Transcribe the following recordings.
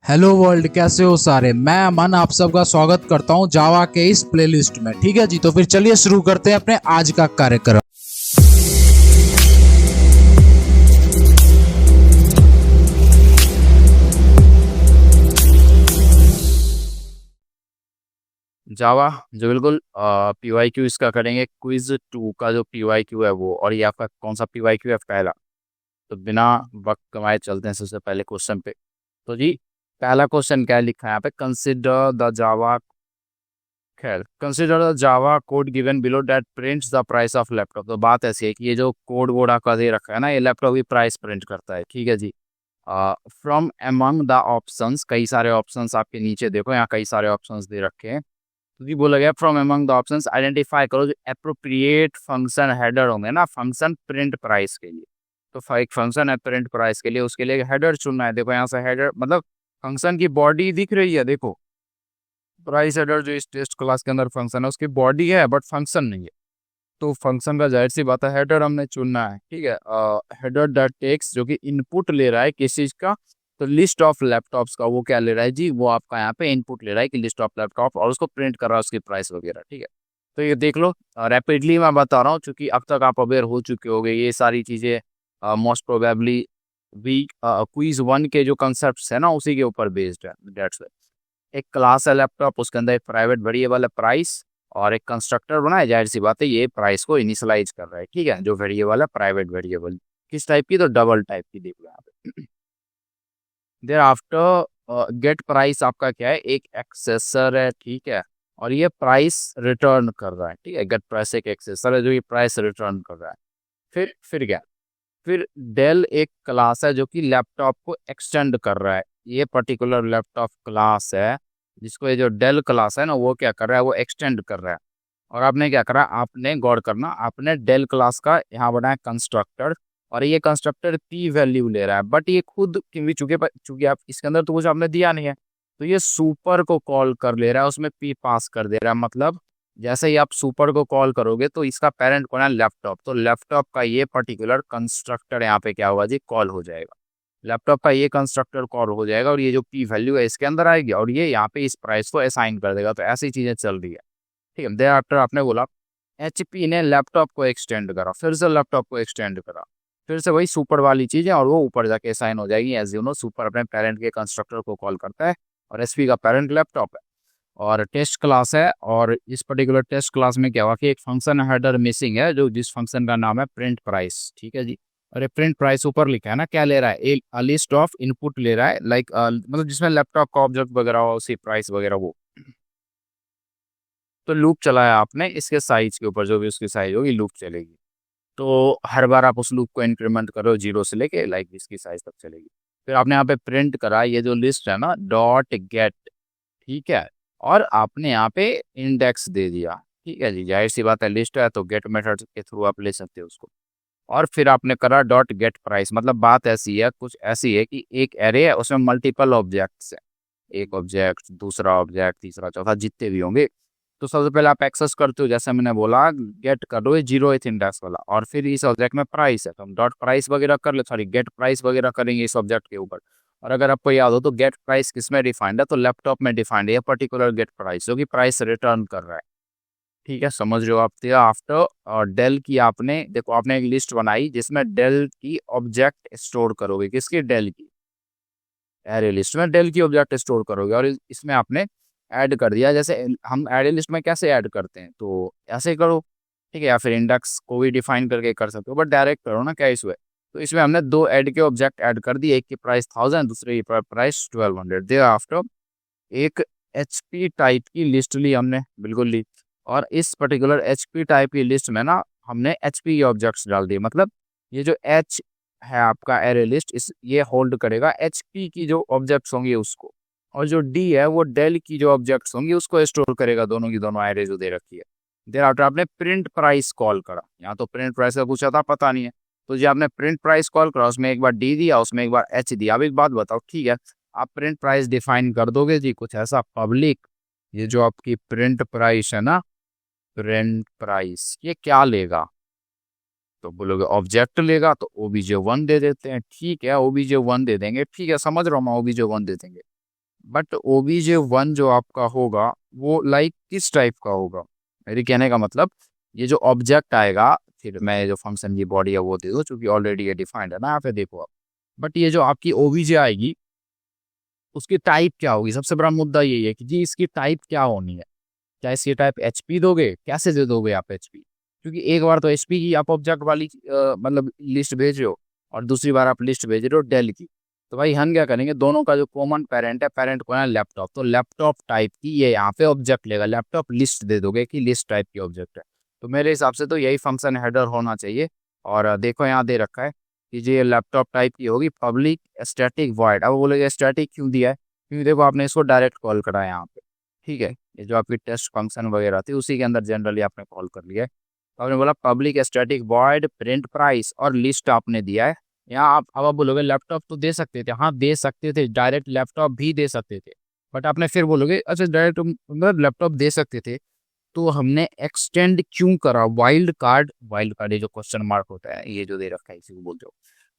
Hello world, कैसे हो सारे। मैं अमन आप सबका स्वागत करता हूं जावा के इस प्लेलिस्ट में। ठीक है जी, तो फिर चलिए शुरू करते हैं अपने आज का कार्यक्रम। जावा जो बिल्कुल पीवाईक्यू इसका करेंगे। क्विज 2 का जो पीवाईक्यू है वो, और ये आपका कौन सा पीवाईक्यू है? पहला। तो बिना वक्त कमाए चलते हैं सबसे पहले क्वेश्चन पे। तो जी, पहला क्वेश्चन क्या लिखा है यहाँ पे? कंसिडर द जावा, खैर consider the Java code given below that prints the price of laptop. तो बात ऐसी है कि ये जो कोड वोड आपका दे रखा है ना, ये लैपटॉप की प्राइस प्रिंट करता है। ठीक है जी। फ्रॉम अमंग द ऑप्शंस, कई सारे ऑप्शंस आपके नीचे देखो, यहाँ कई सारे ऑप्शंस दे रखे हैं। तो जी बोला गया from among the options identify करो जो एप्रोप्रिएट फंक्शन हेडर होंगे ना, फंक्शन प्रिंट प्राइस के लिए। तो एक फंक्शन है प्रिंट प्राइस के लिए, उसके लिए हेडर चुनना है। देखो यहाँ से हेडर मतलब फंक्शन की बॉडी दिख रही है। देखो प्राइस हेडर जो इस टेस्ट क्लास के अंदर फंक्शन है उसकी बॉडी है बट फंक्शन नहीं है। तो फंक्शन का जाहिर सी बात है हेडर हमने चुनना है। ठीक है। हेडर डॉट टेक्स्ट जो कि इनपुट ले रहा है किस चीज का? तो लिस्ट ऑफ लैपटॉप्स का। वो क्या ले रहा है जी? वो आपका यहाँ पे इनपुट ले रहा है कि लिस्ट ऑफ लैपटॉप, और उसको प्रिंट कर रहा है उसकी प्राइस वगैरह। ठीक है। तो ये देख लो, रैपिडली मैं बता रहा हूँ क्योंकि अब तक आप अवेयर हो चुके होंगे ये सारी चीजें। मोस्ट प्रोबेबली वी क्विज 1 के जो कंसेप्ट है ना उसी के ऊपर बेस्ड है। दैट्स एक क्लास है लैपटॉप, उसके अंदर एक प्राइवेट वेरिएबल है प्राइस, और एक कंस्ट्रक्टर बना है। जाहिर सी बात है ये प्राइस को इनिशियलाइज कर रहा है। ठीक है। जो वेरिएबल है प्राइवेट वेरिएबल किस टाइप की? तो डबल टाइप की। देखो यहाँ पे देर आफ्टर गेट प्राइस आपका क्या है? एक एक्सेसर है। ठीक है। और ये प्राइस रिटर्न कर रहा है। ठीक है। गेट प्राइस एक एक्सेसर है जो ये प्राइस रिटर्न कर रहा है। फिर क्या? फिर डेल एक क्लास है जो कि लैपटॉप को एक्सटेंड कर रहा है। ये पर्टिकुलर लैपटॉप क्लास है जिसको ये जो डेल क्लास है ना वो क्या कर रहा है? वो एक्सटेंड कर रहा है। और आपने क्या करा? आपने गौर करना, आपने डेल क्लास का यहाँ बनाया कंस्ट्रक्टर, और ये कंस्ट्रक्टर पी वैल्यू ले रहा है। बट ये खुद क्योंकि चूंकि आप इसके अंदर तो कुछ आपने दिया नहीं है, तो ये सुपर को कॉल कर ले रहा है, उसमें पी पास कर दे रहा है। मतलब जैसे ही आप सुपर को कॉल करोगे तो इसका पेरेंट कौन है? लैपटॉप। तो लैपटॉप का ये पर्टिकुलर कंस्ट्रक्टर यहाँ पे क्या होगा जी? कॉल हो जाएगा। लैपटॉप का ये कंस्ट्रक्टर कॉल हो जाएगा, और ये जो पी वैल्यू है इसके अंदर आएगी, और ये यहाँ पे इस प्राइस को असाइन कर देगा। तो ऐसी चीजें चल रही है। ठीक है। देर आफ्टर आपने बोला एचपी ने लैपटॉप को एक्सटेंड करा, फिर से लैपटॉप को एक्सटेंड करा, फिर से वही सुपर वाली चीज है, और वो ऊपर जाके असाइन हो जाएगी। एज यू नो सुपर अपने पेरेंट के कंस्ट्रक्टर को कॉल करता है, और एचपी का पेरेंट लैपटॉप है, और टेस्ट क्लास है। और इस पर्टिकुलर टेस्ट क्लास में क्या हुआ कि एक फंक्शन हेडर मिसिंग है, जो जिस फंक्शन का नाम है प्रिंट प्राइस। ठीक है जी। और ये प्रिंट प्राइस ऊपर लिखा है ना, क्या ले रहा है? एक लिस्ट ऑफ इनपुट ले रहा है, लाइक मतलब जिसमें लैपटॉप का ऑब्जेक्ट वगैरह हो, उसी प्राइस वगैरह वो। तो लूप चलाया आपने इसके साइज के ऊपर, जो भी उसकी साइज होगी लूप चलेगी। तो हर बार आप उस लूप को इंक्रीमेंट करो जीरो से लेके लाइक इसकी साइज तक चलेगी। फिर आपने यहाँ पे प्रिंट करा ये जो लिस्ट है ना, डॉट गेट। ठीक है। और आपने यहाँ पे इंडेक्स दे दिया। ठीक है जी। जाहिर सी बात है लिस्ट है तो गेट मेथड के थ्रू आप ले सकते हो उसको। और फिर आपने करा डॉट गेट प्राइस। मतलब बात ऐसी है, कुछ ऐसी है कि एक एरे है उसमें मल्टीपल ऑब्जेक्ट्स है। एक ऑब्जेक्ट, दूसरा ऑब्जेक्ट, तीसरा, चौथा, जितने भी होंगे। तो सबसे पहले आप एक्सेस करते हो, जैसे मैंने बोला गेट कर दो जीरो एथ इंडेक्स वाला, और फिर इस ऑब्जेक्ट में प्राइस है तो हम डॉट प्राइस वगैरह कर ले, सॉरी गेट प्राइस वगैरह करेंगे इस ऑब्जेक्ट के ऊपर। और अगर आपको याद हो तो गेट प्राइस किस में डिफाइंड है? तो लैपटॉप में डिफाइंड है पर्टिकुलर गेट प्राइस, जो कि प्राइस रिटर्न कर रहा है। ठीक है, समझ रहे हो आप? आफ्टर और डेल की आपने देखो, आपने एक लिस्ट बनाई जिसमें डेल की ऑब्जेक्ट स्टोर करोगे। किसकी? डेल की। एरे लिस्ट में डेल की ऑब्जेक्ट स्टोर करोगे, और इसमें आपने ऐड कर दिया। जैसे हम एरे लिस्ट में कैसे ऐड करते हैं, तो ऐसे करो। ठीक है। या फिर इंडेक्स को भी डिफाइन करके कर सकते हो, बट डायरेक्ट करो ना, क्या इशू है? तो इसमें हमने दो ऐड के ऑब्जेक्ट ऐड कर दिए, एक की प्राइस 1000, दूसरे की प्राइस 1200। देयर आफ्टर एक एचपी टाइप की लिस्ट ली हमने, बिल्कुल ली। और इस पर्टिकुलर एचपी टाइप की लिस्ट में ना हमने एचपी के ऑब्जेक्ट्स डाल दिए। मतलब ये जो एच है आपका एरे लिस्ट, इस ये होल्ड करेगा एचपी की जो ऑब्जेक्ट्स होंगे उसको, और जो डी है वो डेल की जो ऑब्जेक्ट्स होंगी उसको स्टोर करेगा, दोनों की दोनों एरे जो दे रखी है। देर आफ्टर आपने प्रिंट प्राइस कॉल करा। यहाँ तो प्रिंट प्राइस का पूछा था, पता नहीं है, तो जो आपने प्रिंट प्राइस कॉल करा उसमें एक बार डी दिया, उसमें एक बार एच दिया। अब एक बात बताओ, ठीक है, आप प्रिंट प्राइस डिफाइन कर दोगे जी कुछ ऐसा पब्लिक, ये जो आपकी प्रिंट प्राइस है ना, प्रिंट प्राइस ये क्या लेगा? तो बोलोगे ऑब्जेक्ट लेगा, तो ओबीजे 1 दे देते हैं। ठीक है, ओबीजे 1 दे देंगे। ठीक है, समझ रहा हूँ मैं, ओबीजे 1 दे देंगे। बट OBJ1 जो आपका होगा वो लाइक किस टाइप का होगा, मेरे कहने का मतलब ये जो ऑब्जेक्ट आएगा, फिर मैं जो फंक्शन की बॉडी है वो दे दूँ, चूंकि ऑलरेडी ये डिफाइंड है ना यहाँ पे देखो आप। बट ये जो आपकी OBJ आएगी उसकी टाइप क्या होगी, सबसे बड़ा मुद्दा यही है कि जी इसकी टाइप क्या होनी है। क्या इसकी टाइप HP दोगे, कैसे दे दोगे आप HP, क्योंकि एक बार तो HP की आप ऑब्जेक्ट वाली मतलब लिस्ट भेज रहे हो, और दूसरी बार आप लिस्ट भेज रहे हो डेल की। तो भाई हम क्या करेंगे, दोनों का जो कॉमन पेरेंट है, पेरेंट कौन है, लैपटॉप, तो लैपटॉप टाइप की ये यहाँ पे ऑब्जेक्ट लेगा, लैपटॉप लिस्ट दे दोगे कि लिस्ट टाइप की ऑब्जेक्ट है। तो मेरे हिसाब से तो यही फंक्शन हेडर होना चाहिए। और देखो यहाँ दे रखा है कि ये लैपटॉप टाइप की होगी, पब्लिक स्टैटिक वॉइड। अब बोलेगा स्टैटिक क्यों दिया है, क्योंकि देखो आपने इसको डायरेक्ट कॉल करा है यहाँ पे, ठीक है, ये जो आपकी टेस्ट फंक्शन वगैरह थी उसी के अंदर जनरली आपने कॉल कर लिया है। तो आपने बोला public static void print price और लिस्ट आपने दिया है। यहाँ आप अब आप बोलोगे लैपटॉप तो दे सकते थे, हाँ दे सकते थे, डायरेक्ट लैपटॉप भी दे सकते थे, बट आपने फिर बोलोगे अच्छा डायरेक्ट मतलब लैपटॉप दे सकते थे, तो हमने एक्सटेंड क्यों करा वाइल्ड कार्ड, वाइल्ड कार्ड ये जो क्वेश्चन मार्क होता है ये जो दे रखा है इसी को बोलते हो,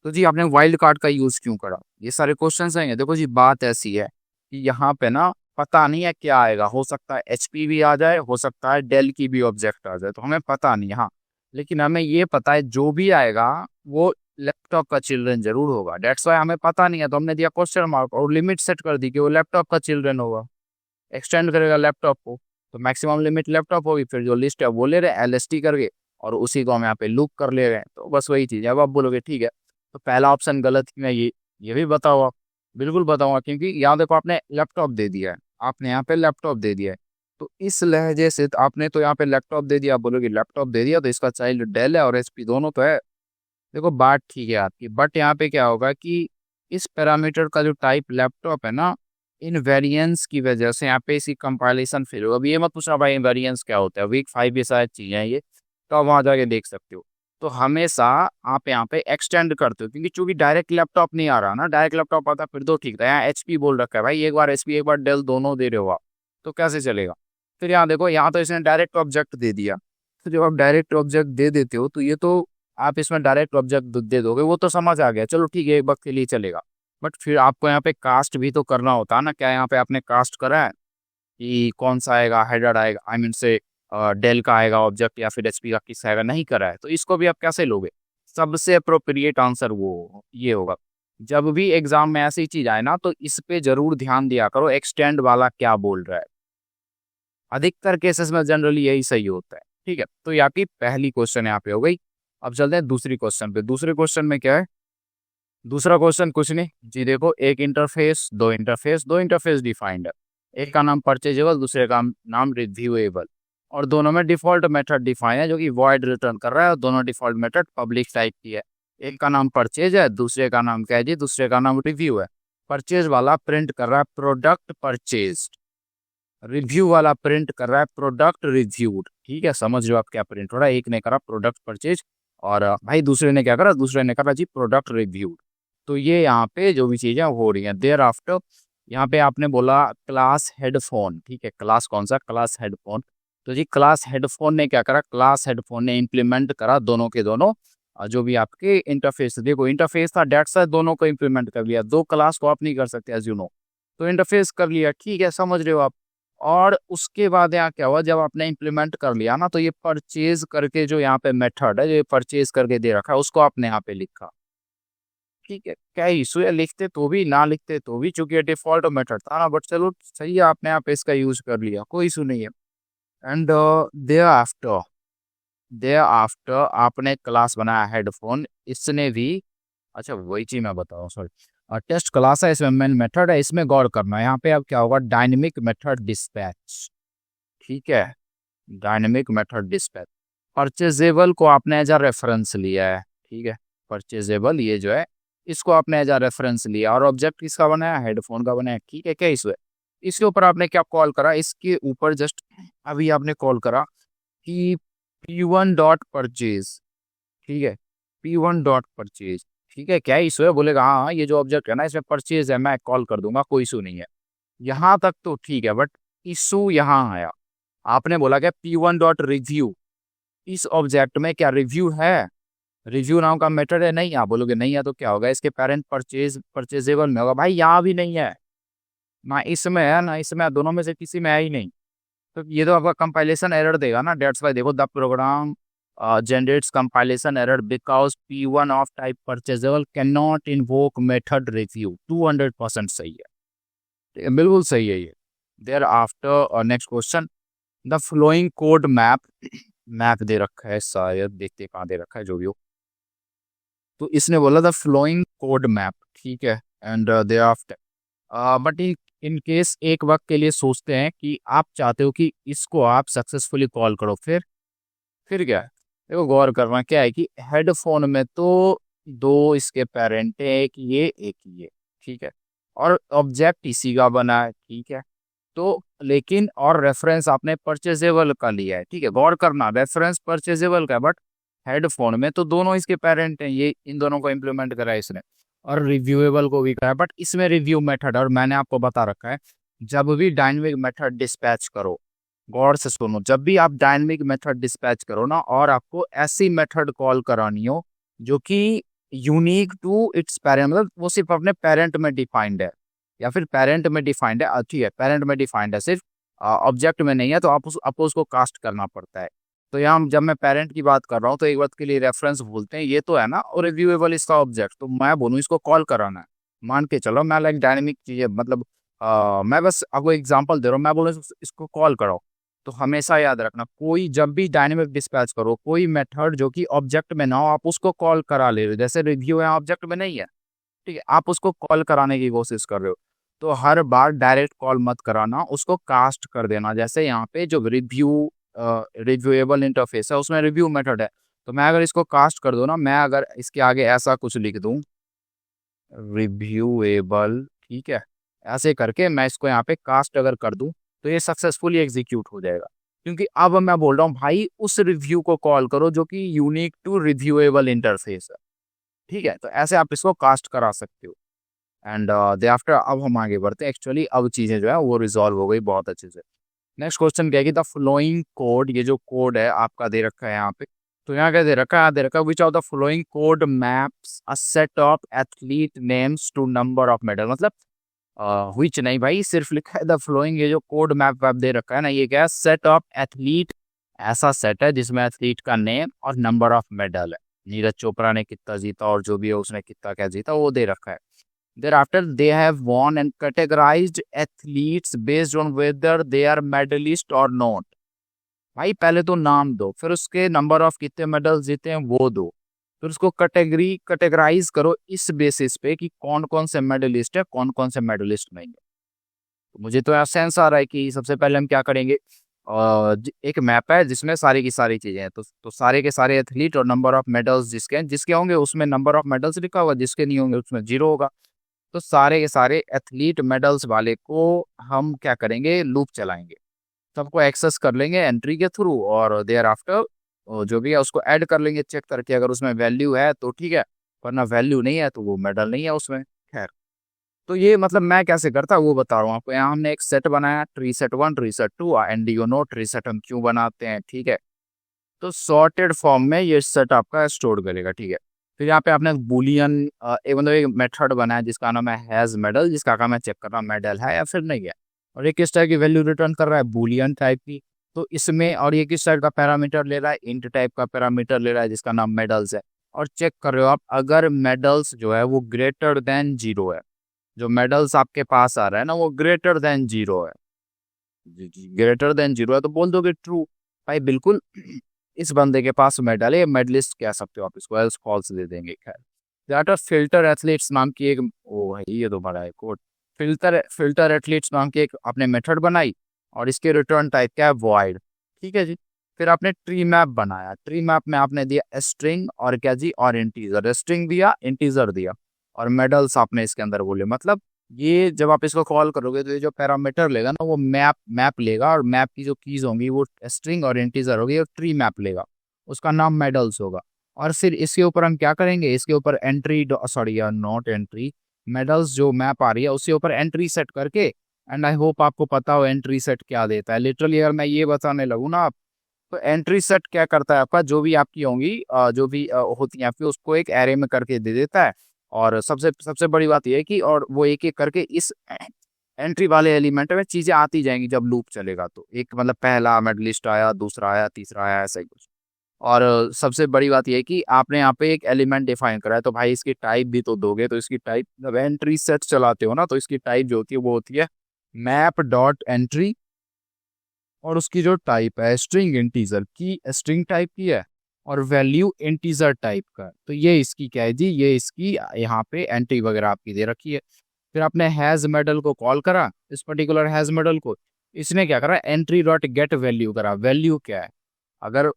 तो जी आपने वाइल्ड कार्ड का यूज क्यों करा, ये सारे क्वेश्चन आएंगे। देखो जी बात ऐसी है कि यहाँ पे ना पता नहीं है क्या आएगा, हो सकता है HP भी आ जाए, हो सकता है डेल की भी ऑब्जेक्ट आ जाए, तो हमें पता नहीं। हाँ लेकिन हमें ये पता है जो भी आएगा वो लैपटॉप का चिल्ड्रन जरूर होगा, डेट्स वाई हमें पता नहीं है तो हमने दिया क्वेश्चन मार्क और लिमिट सेट कर दी कि वो लैपटॉप का चिल्ड्रन होगा, एक्सटेंड करेगा लैपटॉप को, तो मैक्सिमम लिमिट लैपटॉप होगी, फिर जो लिस्ट है वो ले रहे LST करके, और उसी को हम यहाँ पे लूप कर ले रहे हैं। तो बस वही चीज़ है। अब आप बोलोगे ठीक है तो पहला ऑप्शन गलत क्यों है, ये भी बताओ आप। बिल्कुल बताऊंगा, क्योंकि यहाँ देखो आपने लैपटॉप दे दिया है, आपने यहाँ पे लैपटॉप दे दिया है, तो इस लहजे से तो आपने तो यहाँ पे लैपटॉप दे दिया, आप बोलोगे लैपटॉप दे दिया तो इसका चाइल्ड डेल है और HP दोनों तो है। देखो बात ठीक है आपकी, बट यहाँ पे क्या होगा कि इस पैरामीटर का जो टाइप लैपटॉप है ना, इन वेरिएंस की वजह से यहाँ पे इसकी कंपाइलेशन फेल होगा। अब ये मत पूछना भाई वेरिएंस क्या होता है, वीक 5 ये शायद चीजें हैं ये, तो आप वहां जाके देख सकते हो। तो हमेशा आप यहाँ पे एक्सटेंड करते हो, क्योंकि चूंकि डायरेक्ट लैपटॉप नहीं आ रहा ना, डायरेक्ट लैपटॉप आता फिर तो ठीक था, यहाँ HP बोल रखा है भाई, एक बार HP एक बार डेल दोनों दे रहे हो आप, तो कैसे चलेगा। फिर यहाँ देखो, यहाँ तो इसने डायरेक्ट ऑब्जेक्ट दे दिया, तो जब आप डायरेक्ट ऑब्जेक्ट दे देते हो तो ये तो आप इसमें डायरेक्ट ऑब्जेक्ट दे दोगे, वो तो समझ आ गया, चलो ठीक है एक वक्त के लिए चलेगा। बट फिर आपको यहाँ पे कास्ट भी तो करना होता है ना, क्या यहाँ पे आपने कास्ट करा है कि कौन सा आएगा, हेडर आएगा, आई मीन से डेल का आएगा ऑब्जेक्ट या फिर HP का किस आएगा, नहीं करा है, तो इसको भी आप कैसे लोगे। सबसे अप्रोप्रिएट आंसर वो ये होगा, जब भी एग्जाम में ऐसी चीज आए ना तो इस पे जरूर ध्यान दिया करो एक्सटेंड वाला क्या बोल रहा है, अधिकतर केसेस में जनरली यही सही होता है। ठीक है, तो ये आपकी पहली क्वेश्चन यहाँ पे हो गई। अब चलते हैं दूसरी क्वेश्चन पे। दूसरे क्वेश्चन में क्या है, दूसरा क्वेश्चन कुछ नहीं जी, देखो एक इंटरफेस, दो इंटरफेस डिफाइंड है, एक का नाम परचेजेबल, दूसरे का नाम रिव्यूएबल, और दोनों में डिफॉल्ट मेथड डिफाइन है जो कि वॉइड रिटर्न कर रहा है, और दोनों डिफॉल्ट मेथड पब्लिक टाइप की है। एक का नाम परचेज है, दूसरे का नाम क्या है जी, दूसरे का नाम रिव्यू है। परचेज वाला प्रिंट कर रहा है प्रोडक्ट परचेज्ड, रिव्यू वाला प्रिंट कर रहा है प्रोडक्ट रिव्यूड। ठीक है, समझ रहे हो आप क्या प्रिंट हो रहा है, एक ने करा प्रोडक्ट परचेज और भाई दूसरे ने क्या करा, दूसरे ने करा जी प्रोडक्ट रिव्यूड। तो ये यहाँ पे जो भी चीजें हो रही हैं देयर आफ्टर, यहाँ पे आपने बोला क्लास हेडफोन, ठीक है, क्लास कौन सा, क्लास हेडफोन। तो जी क्लास हेडफोन ने क्या करा, क्लास हेडफोन ने इंप्लीमेंट करा दोनों के दोनों जो भी आपके इंटरफेस, देखो इंटरफेस था डेट साइड, दोनों को इंप्लीमेंट कर लिया, दो क्लास को आप नहीं कर सकते एज यू नो, तो इंटरफेस कर लिया, ठीक है, समझ रहे हो आप। और उसके बाद यहाँ क्या हुआ, जब आपने इंप्लीमेंट कर लिया ना, तो ये परचेज करके जो यहाँ पे मेथड है, जो परचेज करके दे रखा है, उसको आपने यहाँ पे लिखा। ठीक है, क्या इशू है, लिखते तो भी ना लिखते तो भी, चूंकि डिफॉल्ट मेथड था ना, बट चलो सही है, आपने यहाँ पे इसका यूज कर लिया, कोई इशू नहीं है। एंड देयर आफ्टर आपने क्लास बनाया हेडफोन, इसने भी, अच्छा वही चीज मैं बताऊँ सॉरी, टेस्ट क्लास है, इसमें मेन मेथड है, इसमें गौर करना है। यहाँ पे अब क्या होगा, डायनेमिक मेथड डिस्पैच, ठीक है, डायनेमिक मेथड डिस्पैच। परचेजेबल को आपने एज अ रेफरेंस लिया है, ठीक है, परचेजेबल ये जो है इसको आपने एज अ रेफरेंस लिया, और ऑब्जेक्ट किसका बनाया, हेडफोन का बनाया, ठीक है, क्या इशू है। इसके ऊपर आपने क्या कॉल करा, इसके ऊपर जस्ट अभी आपने कॉल करा कि P1 डॉट परचेज, ठीक है, P1 डॉट परचेज, ठीक है, क्या इशू है, बोलेगा हाँ हाँ ये जो ऑब्जेक्ट है ना इसमें परचेज है, मैं कॉल कर दूंगा, कोई इशू नहीं है। यहाँ तक तो ठीक है, बट इशू यहाँ आया, आपने बोला क्या P1 डॉट रिव्यू, इस ऑब्जेक्ट में क्या रिव्यू है, रिव्यू नाम का मेथड है, नहीं, आप बोलोगे नहीं है तो क्या होगा, इसके पेरेंट परचेजेबल में होगा, भाई यहाँ भी नहीं है, ना इसमें है ना इसमें है, दोनों में से किसी में है ही नहीं। तो ये तो आपका कंपाइलेशन एरर देगा ना। डेट्स वाई देखो, the program generates compilation error because P1 of type purchasable can not invoke method review. 200% सही है, ठीक है, बिल्कुल सही है ये। There after next question, the following code map, map दे रखा है शायद, देखते कहाँ दे रखा है, जो भी हो। तो इसने बोला द फ्लोइंग कोड मैप, ठीक है, and thereafter but in case एक वक्त के लिए सोचते हैं कि आप चाहते हो कि इसको आप सक्सेसफुली कॉल करो, फिर क्या है, देखो गौर करना क्या है कि हेडफोन में तो दो इसके पेरेंट है, एक ये, ठीक है, और ऑब्जेक्ट इसी का बना है, ठीक है। तो लेकिन और रेफरेंस आपने परचेजेबल का लिया है, ठीक है, गौर करना रेफरेंस परचेजेबल का है, बट हेडफोन में तो दोनों इसके पेरेंट हैं, ये इन दोनों को इम्प्लीमेंट करा है इसने, और रिव्यूएबल को भी करा है, बट इसमें रिव्यू मेथड, और मैंने आपको बता रखा है जब भी डायनेमिक मेथड डिस्पैच करो, गौर से सुनो, जब भी आप डायनेमिक मेथड डिस्पैच करो ना, और आपको ऐसी मेथड कॉल करानी हो जो कि यूनिक टू इट्स पेरेंट, मतलब वो सिर्फ अपने पेरेंट में डिफाइंड है, या फिर पेरेंट में डिफाइंड है, ठीक है, पेरेंट में डिफाइंड है, सिर्फ ऑब्जेक्ट में नहीं है, तो आपको उसको कास्ट करना पड़ता है। तो यहाँ जब मैं पेरेंट की बात कर रहा हूँ तो एक बात के लिए रेफरेंस भूलते हैं, ये तो है ना, और रिव्यूएबल इसका ऑब्जेक्ट, तो मैं बोलूँ इसको कॉल कराना है, मान के चलो मैं लाइक डायनेमिक चीजें, मतलब मैं बस आपको एग्जांपल दे रहा हूँ, मैं बोलूँ इसको कॉल कराओ, तो हमेशा याद रखना, कोई जब भी डायनेमिक डिस्पैच करो, कोई मेथड जो कि ऑब्जेक्ट में ना हो, आप उसको कॉल करा ले रहे हो, जैसे रिव्यू है ऑब्जेक्ट में नहीं है, ठीक है, आप उसको कॉल कराने की कोशिश कर रहे हो, तो हर बार डायरेक्ट कॉल मत कराना, उसको कास्ट कर देना। जैसे यहाँ पे जो रिव्यूएबल इंटरफेस है उसमें रिव्यू मेथड है, तो मैं अगर इसको कास्ट कर दूँ ना, मैं अगर इसके आगे ऐसा कुछ लिख दूँ रिव्यूएबल, ठीक है, ऐसे करके मैं इसको यहाँ पे कास्ट अगर कर दूँ तो ये सक्सेसफुली एग्जीक्यूट हो जाएगा, क्योंकि अब मैं बोल रहा हूँ भाई उस रिव्यू को कॉल करो जो कि यूनिक टू रिव्यूएबल इंटरफेस है, ठीक है, तो ऐसे आप इसको कास्ट करा सकते हो। एंड दे आफ्टर अब हम आगे बढ़ते हैं, एक्चुअली अब चीज़ें जो है वो रिजॉल्व हो गई बहुत अच्छे से। नेक्स्ट क्वेश्चन क्या है कि द फ्लोइंग कोड, ये जो कोड है आपका दे रखा है यहाँ पे, तो यहाँ क्या दे रखा है, दे रखा है which of the following code maps a set of athlete names to number of medal, मतलब व्हिच नहीं भाई, सिर्फ लिखा है द फ्लोइंग, ये जो कोड मैप वैप दे रखा है ना, ये क्या है, सेट ऑफ एथलीट, ऐसा सेट है जिसमें एथलीट का नेम और नंबर ऑफ मेडल है, नीरज चोपड़ा ने कितना जीता और जो भी है उसने कितना क्या जीता वो दे रखा है। Thereafter, they have won and categorized athletes based on whether they are medalist or not. भाई पहले तो नाम दो, फिर उसके नंबर ऑफ कितने मेडल जीते हैं वो दो, फिर उसको कैटेगराइज करो इस बेसिस पे कि कौन कौन से मेडलिस्ट है, कौन कौन से मेडलिस्ट नहीं है। तो मुझे तो यहाँ सेंस आ रहा है कि सबसे पहले हम क्या करेंगे, एक मैप है जिसमें सारी की सारी चीजें हैं, तो सारे के सारे एथलीट और नंबर ऑफ मेडल्स जिसके होंगे उसमें नंबर ऑफ मेडल्स लिखा होगा, जिसके नहीं होंगे उसमें जीरो होगा। तो सारे के सारे एथलीट मेडल्स वाले को हम क्या करेंगे, लूप चलाएंगे, सबको एक्सेस कर लेंगे एंट्री के थ्रू, और देयर आफ्टर जो भी है उसको ऐड कर लेंगे चेक करके, अगर उसमें वैल्यू है तो ठीक है, वरना वैल्यू नहीं है तो वो मेडल नहीं है उसमें। खैर, तो ये मतलब मैं कैसे करता वो बता रहा हूँ आपको। यहाँ हमने एक सेट बनाया, tree set 1 tree set 2, and you know tree set हम क्यों बनाते हैं, ठीक है। तो सॉर्टेड फॉर्म में ये सेट आपका स्टोर करेगा, ठीक है। फिर यहाँ पे आपने बुलियन एक मतलब एक मेथड बनाया जिसका नाम है हैज मेडल, जिसका काम है चेक करना मेडल है या फिर नहीं है, और ये किस टाइप की वैल्यू रिटर्न कर रहा है, बुलियन टाइप की। तो इसमें और ये किस टाइप का पैरामीटर ले रहा है, इंट टाइप का पैरामीटर ले रहा है जिसका नाम मेडल्स है, और चेक कर रहे हो आप अगर मेडल्स जो है वो ग्रेटर देन जीरो है, जो मेडल्स आपके पास आ रहा है ना वो ग्रेटर देन जीरो है, ग्रेटर देन जीरो है तो बोल दोगे ट्रू, भाई बिल्कुल इस बंदे के पास मेडल है, मेडलिस्ट कह सकते हो आप इसको, एल्स फॉल्स दे देंगे। खैर, डाटा फिल्टर एथलीट्स नाम की एक, ओ है ये तो बड़ा है कोड, फिल्टर एथलीट्स नाम की एक आपने मेथड बनाई, और इसके रिटर्न टाइप क्या है, वॉइड, ठीक है जी। फिर आपने ट्री मैप बनाया, ट्री मैप में आपने दिया स्ट्रिंग और क्या जी, और इंटीजर, स्ट्रिंग दिया इंटीजर दिया, और मेडल्स आपने इसके अंदर बोले, मतलब ये जब आप इसको कॉल करोगे तो ये जो पैरामीटर लेगा ना वो मैप लेगा, और मैप की जो कीज होंगी वो स्ट्रिंग और इंटीजर होगी, और ट्री मैप लेगा, उसका नाम मेडल्स होगा। और फिर इसके ऊपर हम क्या करेंगे, इसके ऊपर एंट्री, सॉरी यार नॉट एंट्री, मेडल्स जो मैप आ रही है उसके ऊपर एंट्री सेट करके, एंड आई होप आपको पता हो एंट्री सेट क्या देता है। लिटरली अगर मैं ये बताने लगूँ ना आप, तो एंट्री सेट क्या करता है आपका, जो भी आपकी होंगी जो भी होती है आपकी, उसको एक एरे में करके दे देता है, और सबसे सबसे बड़ी बात यह है कि और वो एक एक करके इस एंट्री वाले एलिमेंट में चीजें आती जाएंगी जब लूप चलेगा। तो एक मतलब पहला मेडलिस्ट आया, दूसरा आया, तीसरा आया, ऐसा ही कुछ। और सबसे बड़ी बात यह है कि आपने यहाँ पे एक एलिमेंट डिफाइन करा है, तो भाई इसकी टाइप भी तो दोगे। तो इसकी टाइप जब एंट्री सेट चलाते हो ना, तो इसकी टाइप जो होती है वो होती है मैप डॉट एंट्री, और उसकी जो टाइप है स्ट्रिंग इंटीजर की, स्ट्रिंग टाइप की है, और वैल्यू इंटीजर टाइप का। तो ये इसकी क्या है जी, ये इसकी यहाँ पे एंट्री वगैरह आपकी दे रखी है। फिर आपने हैज मेडल को कॉल करा, इस पर्टिकुलर हैज मेडल को, इसने क्या करा, एंट्री डॉट गेट वैल्यू करा। वैल्यू क्या है, अगर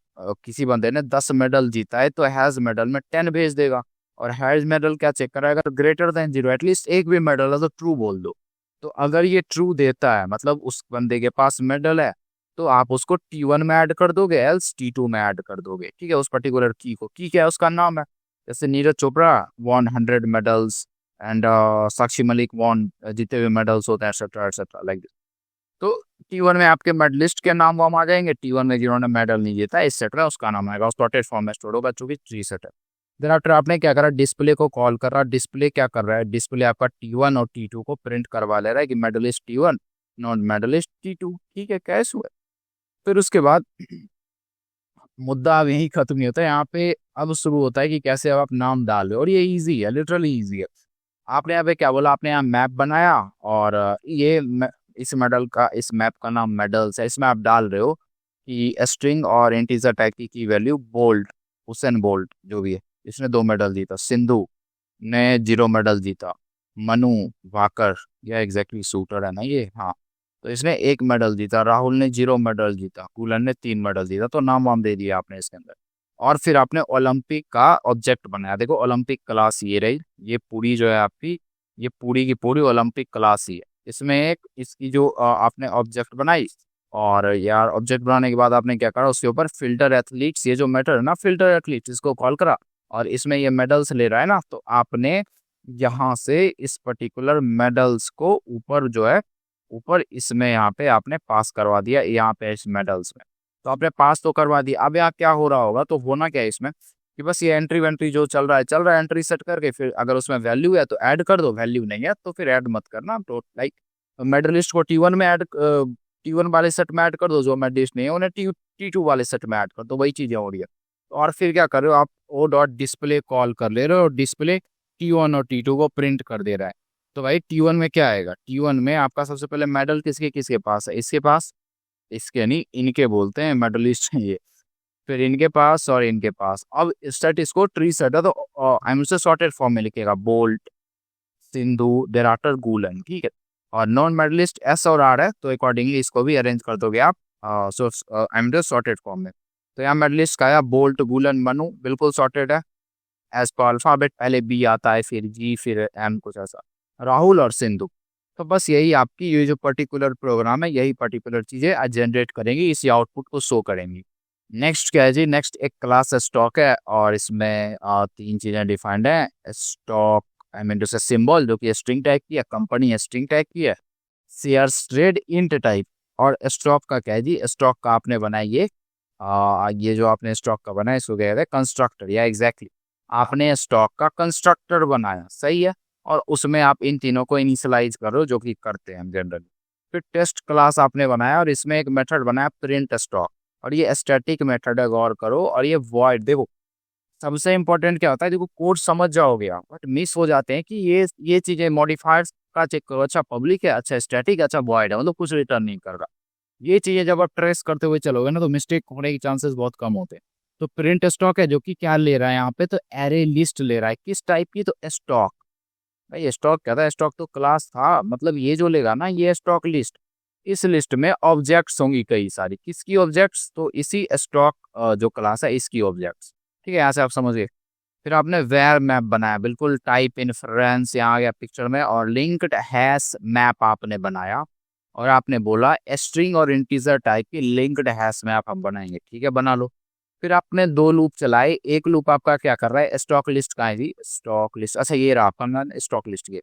किसी बंदे ने 10 मेडल जीता है तो हैज मेडल में 10 भेज देगा। और हैज मेडल क्या चेक करा, अगर ग्रेटर देन 0 एटलीस्ट एक भी मेडल है तो ट्रू बोल दो। तो अगर ये ट्रू देता है मतलब उस बंदे के पास मेडल है, तो आप उसको T1 में ऐड कर दोगे, एल्स T2 में ऐड कर दोगे। ठीक है, उस पर्टिकुलर की को, की क्या है उसका नाम है, जैसे Neeraj Chopra won 100 medals and Sakshi Malik won जीते हुए मेडल्स होते हैं, एक्सेट्रा एक्सेट्रा लाइक दिस। तो T1 में आपके मेडलिस्ट के नाम वाम आ जाएंगे, T1 में जिन्होंने मेडल नहीं जीता एक्सेट्रा उसका नाम आएगा, सॉर्टेड फॉर्म में स्टोर होगा, चूंकि ट्री सेट है। देन आफ्टर आपने क्या करा, डिस्प्ले को कॉल कर रहा। डिस्प्ले क्या कर रहा है, डिस्प्ले आपका T1 और T2 को प्रिंट करवा ले रहा है कि medallist T1 non medallist T2। ठीक है, कैश हुआ। फिर उसके बाद मुद्दा अब यही खत्म नहीं होता है, यहाँ पे अब शुरू होता है कि कैसे अब आप नाम डाल रहे हो। और ये इजी है, लिटरली इजी है। आपने यहाँ पे क्या बोला, आपने यहाँ मैप बनाया, और इस मेडल का, इस मैप का नाम मेडल्स है। इसमें आप डाल रहे हो कि स्ट्रिंग और इंटीजर टाइप की वैल्यू बोल्ट, हुसैन बोल्ट जो भी है, इसने 2 मेडल जीता, सिंधु ने 0 मेडल जीता, मनु वाकर, यह एग्जैक्टली शूटर है ना ये, हाँ, तो इसने 1 मेडल जीता, राहुल ने 0 मेडल जीता, कूलन ने 3 मेडल जीता। तो नाम वाम दे दिया आपने इसके अंदर। और फिर आपने ओलंपिक का ऑब्जेक्ट बनाया। देखो ओलंपिक क्लास ये रही, ये पूरी जो है आपकी, ये पूरी की पूरी ओलंपिक क्लास ही है। इसमें एक इसकी जो आपने ऑब्जेक्ट बनाई, और यार ऑब्जेक्ट बनाने के बाद आपने क्या करा, उसके ऊपर फिल्टर एथलीट्स, ये जो मैटर है ना फिल्टर एथलीट्स, इसको कॉल करा। और इसमें ये मेडल्स ले रहा है ना, तो आपने यहाँ से इस पर्टिकुलर मेडल्स को ऊपर जो है, ऊपर इसमें यहाँ पे आपने पास करवा दिया, यहाँ पे इस मेडल्स में। तो आपने पास तो करवा दिया। अब यहाँ क्या हो रहा होगा, तो होना क्या है इसमें कि बस ये एंट्री वेंट्री जो चल रहा है चल रहा है, एंट्री सेट करके फिर अगर उसमें वैल्यू है तो ऐड कर दो, वैल्यू नहीं है तो फिर ऐड मत करना। तो लाइक मेडलिस्ट को T1 में ऐड, T1 वाले सेट में ऐड कर दो, जो मेडलिस्ट नहीं है उन्हें T2 वाले सेट में ऐड कर दो, वही चीजें हो रही है। और फिर क्या कर रहे हो आप, ओ डॉट डिस्प्ले कॉल कर ले रहे हो, और डिस्प्ले T1 और T2 को प्रिंट कर दे रहा है। तो भाई T1 में क्या आएगा, T1 में आपका सबसे पहले मेडल किसके किसके पास है, इसके पास, इसके नहीं, इनके बोलते हैं मेडलिस्ट हैं ये, फिर इनके पास और इनके पास। अब स्टेट इसको ट्री सेट है, तो आई एम से सॉर्टेड फॉर्म में लिखेगा, बोल्ट, सिंधु, डेराटर, गूलन। ठीक है, और नॉन मेडलिस्ट S और R है, तो अकॉर्डिंगली इसको भी अरेंज कर दोगे आप आई एम सॉर्टेड फॉर्म में। तो यहाँ मेडलिस्ट का आया बोल्ट, गूलन, मनु, बिल्कुल सॉर्टेड है एज पर अल्फाबेट, पहले B आता है, फिर G, फिर M, कुछ ऐसा, राहुल और सिंधु। तो बस यही आपकी ये जो पर्टिकुलर प्रोग्राम है, यही पर्टिकुलर चीजें जनरेट करेंगी, इसी आउटपुट को शो करेंगी। नेक्स्ट क्या है जी, नेक्स्ट एक क्लास स्टॉक है, और इसमें 3 चीजें डिफाइंड है। स्टॉक आई मीन टू से सिंबल जो कि स्ट्रिंग टाइप की है, कंपनी स्ट्रिंग टाइप की है, शेयर्स ट्रेड इंट टाइप। और स्टॉक का क्या है जी, स्टॉक का आपने बनाया ये जो आपने स्टॉक का बनाया इसको क्या कहते हैं, कंस्ट्रक्टर, या एग्जैक्टली आपने स्टॉक का कंस्ट्रक्टर बनाया, सही है। और उसमें आप इन तीनों को इनिशियलाइज करो, जो कि करते हैं हम जनरली। फिर टेस्ट क्लास आपने बनाया, और इसमें एक मेथड बनाया प्रिंट स्टॉक, और ये स्टैटिक मेथड है, गौर करो। और ये वॉइड, देखो सबसे इंपॉर्टेंट क्या होता है, देखो कोड समझ जाओगे आप, बट मिस हो जाते हैं कि ये चीजें मॉडिफायर्स का चेक करो, अच्छा पब्लिक है, अच्छा स्टैटिक, अच्छा वॉइड है, मतलब कुछ रिटर्न नहीं कर रहा। ये चीजें जब आप ट्रेस करते हुए चलोगे ना, तो मिस्टेक होने के चांसेस बहुत कम होते हैं। तो प्रिंट स्टॉक है जो कि क्या ले रहा है यहाँ पे, तो एरे लिस्ट ले रहा है, किस टाइप की, तो स्टॉक। भाई स्टॉक क्या था, स्टॉक तो क्लास था, मतलब ये जो लेगा ना ये स्टॉक लिस्ट, इस लिस्ट में ऑब्जेक्ट्स होंगी कई सारी, किसकी ऑब्जेक्ट्स, तो इसी स्टॉक जो क्लास है इसकी ऑब्जेक्ट्स। ठीक है, यहाँ से आप समझिए। फिर आपने वेयर मैप बनाया, बिल्कुल टाइप इन्फ्रेंस यहाँ आ गया पिक्चर में, और लिंक्ड हैश मैप आपने बनाया, और आपने बोला स्ट्रिंग और इंटीजर टाइप की लिंक्ड हैश मैप हम बनाएंगे। ठीक है, बना लो। फिर आपने 2 लूप चलाए, एक लूप आपका क्या कर रहा है, स्टॉक लिस्ट का है जी, स्टॉक लिस्ट, अच्छा ये रहा आपका नाम स्टॉक लिस्ट, ये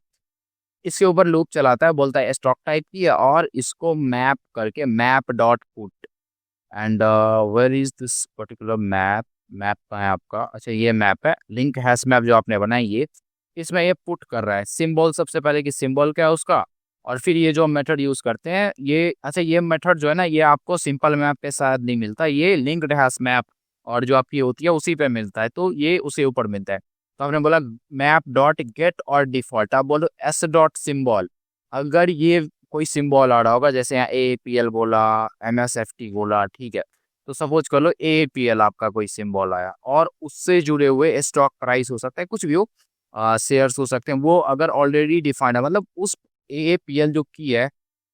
इसके ऊपर लूप चलाता है, बोलता है स्टॉक टाइप की है, और इसको मैप करके map dot put, and where is this particular map, map का है आपका, अच्छा ये मैप है, लिंक हैश मैप जो आपने बनाई ये, इसमें ये पुट कर रहा है सिंबल, सबसे पहले कि सिंबल क्या है उसका, और फिर ये जो मेथड यूज करते हैं ये, अच्छा ये मेथड जो है ना ये आपको सिंपल मैप पे शायद नहीं मिलता, ये लिंक्ड हैश मैप और जो आपकी होती है उसी पे मिलता है, तो ये उसी ऊपर मिलता है। तो आपने बोला मैप डॉट गेट और डिफॉल्ट, आप बोलो एस डॉट सिम्बॉल। अगर ये कोई सिंबल आ रहा होगा, जैसे यहाँ AAPL बोला, MSFT बोला, ठीक है, तो सपोज कर लो AAPL आपका कोई सिंबल आया और उससे जुड़े हुए स्टॉक प्राइस हो सकता है, कुछ भी हो, शेयर्स हो सकते हैं, वो अगर ऑलरेडी डिफाइंड है, मतलब उस AAPL जो की है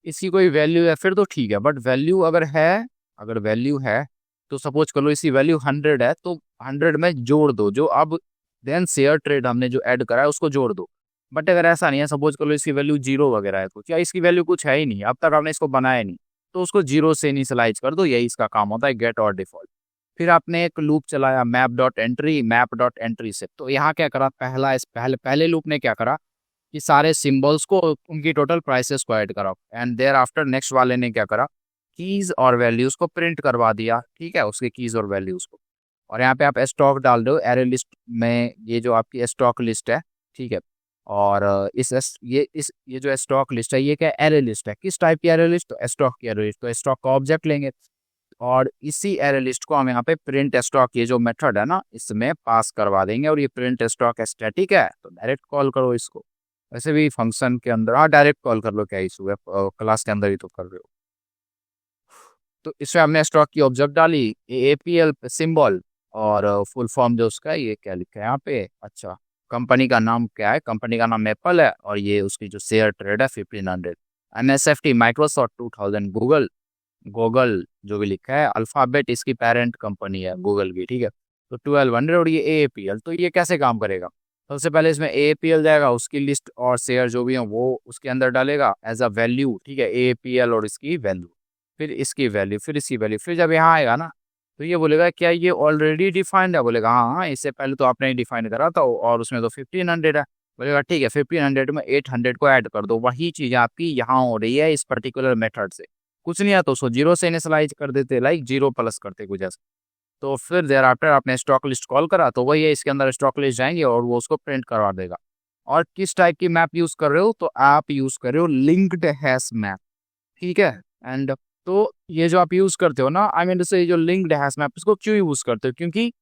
इसकी कोई वैल्यू है फिर तो ठीक है, बट वैल्यू अगर है, अगर वैल्यू है तो सपोज कर लो इसकी वैल्यू 100 है, तो 100 में जोड़ दो जो अब देन शेयर ट्रेड हमने जो ऐड करा है उसको जोड़ दो। बट अगर ऐसा नहीं है, सपोज कर लो इसकी वैल्यू 0 वगैरह है कुछ, या इसकी वैल्यू कुछ है ही नहीं, अब तक आपने इसको बनाया नहीं, तो उसको 0 से इनिशियलाइज कर दो, यही इसका काम होता है गेट और डिफॉल्ट। फिर आपने एक लूप चलाया मैप डॉट एंट्री से, तो यहाँ क्या करा, पहले लूप ने क्या करा कि सारे सिंबल्स को उनकी टोटल प्राइसेस को ऐड करा, एंड देयर आफ्टर नेक्स्ट वाले ने क्या करा, कीज और वैल्यूज को प्रिंट करवा दिया, ठीक है, उसके कीज और वैल्यूज को। और यहाँ पे आप स्टॉक डाल दो एरे लिस्ट में, ये जो आपकी स्टॉक लिस्ट है, ठीक है, और ये जो स्टॉक लिस्ट है ये क्या एरे लिस्ट है, किस टाइप की एरे लिस्ट, तो स्टॉक की एरे लिस्ट, तो स्टॉक का ऑब्जेक्ट लेंगे और इसी एरे लिस्ट को हम यहाँ पे प्रिंट स्टॉक ये जो मेथड है ना इसमें पास करवा देंगे, और ये प्रिंट स्टॉक स्टैटिक है तो डायरेक्ट कॉल करो इसको, वैसे भी फंक्शन के अंदर हाँ डायरेक्ट कॉल कर लो, क्या इशू है, क्लास के अंदर ही तो कर रहे हो। तो इसमें हमने स्टॉक की ऑब्जेक्ट डाली AAPL सिंबल, और फुल फॉर्म जो उसका है ये क्या लिखा है यहाँ पे, अच्छा कंपनी का नाम क्या है, कंपनी का नाम एप्पल है, और ये उसकी जो शेयर ट्रेड है 1500, MSFT माइक्रोसॉफ्ट 2000, गूगल गूगल जो भी लिखा है, अल्फाबेट इसकी पेरेंट कंपनी है गूगल की, ठीक है, तो 1200, और ये AAPL, तो ये कैसे काम करेगा, सबसे पहले इसमें AAPL जाएगा, उसकी लिस्ट और शेयर जो भी है वो उसके अंदर डालेगा एज अ वैल्यू, ठीक है, AAPL और इसकी वैल्यू, फिर इसकी वैल्यू, फिर इसकी वैल्यू, फिर जब यहाँ आएगा ना तो ये बोलेगा क्या ये ऑलरेडी डिफाइंड है, बोलेगा हाँ हाँ इससे पहले तो आपने डिफाइन करा था और उसमें तो 1500 है, बोलेगा ठीक है 1500 में 800 को ऐड कर दो, वही चीज़ आपकी यहाँ हो रही है इस पर्टिकुलर मेथड से, कुछ नहीं है तो उसको 0 से इनिशियलाइज कर देते, लाइक 0 प्लस करते कुछ ऐसा। तो फिर देयर आफ्टर आपने स्टॉक लिस्ट कॉल करा तो वही है, इसके अंदर स्टॉक लिस्ट जाएंगे और वो उसको प्रिंट करवा देगा। और किस टाइप की मैप यूज कर रहे हो, तो आप यूज कर रहे हो लिंक्ड हैश मैप, ठीक है। एंड तो ये जो आप यूज करते हो ना, आई मीन से जो लिंक्ड हैश मैप, इसको क्यों यूज करते हो, क्योंकि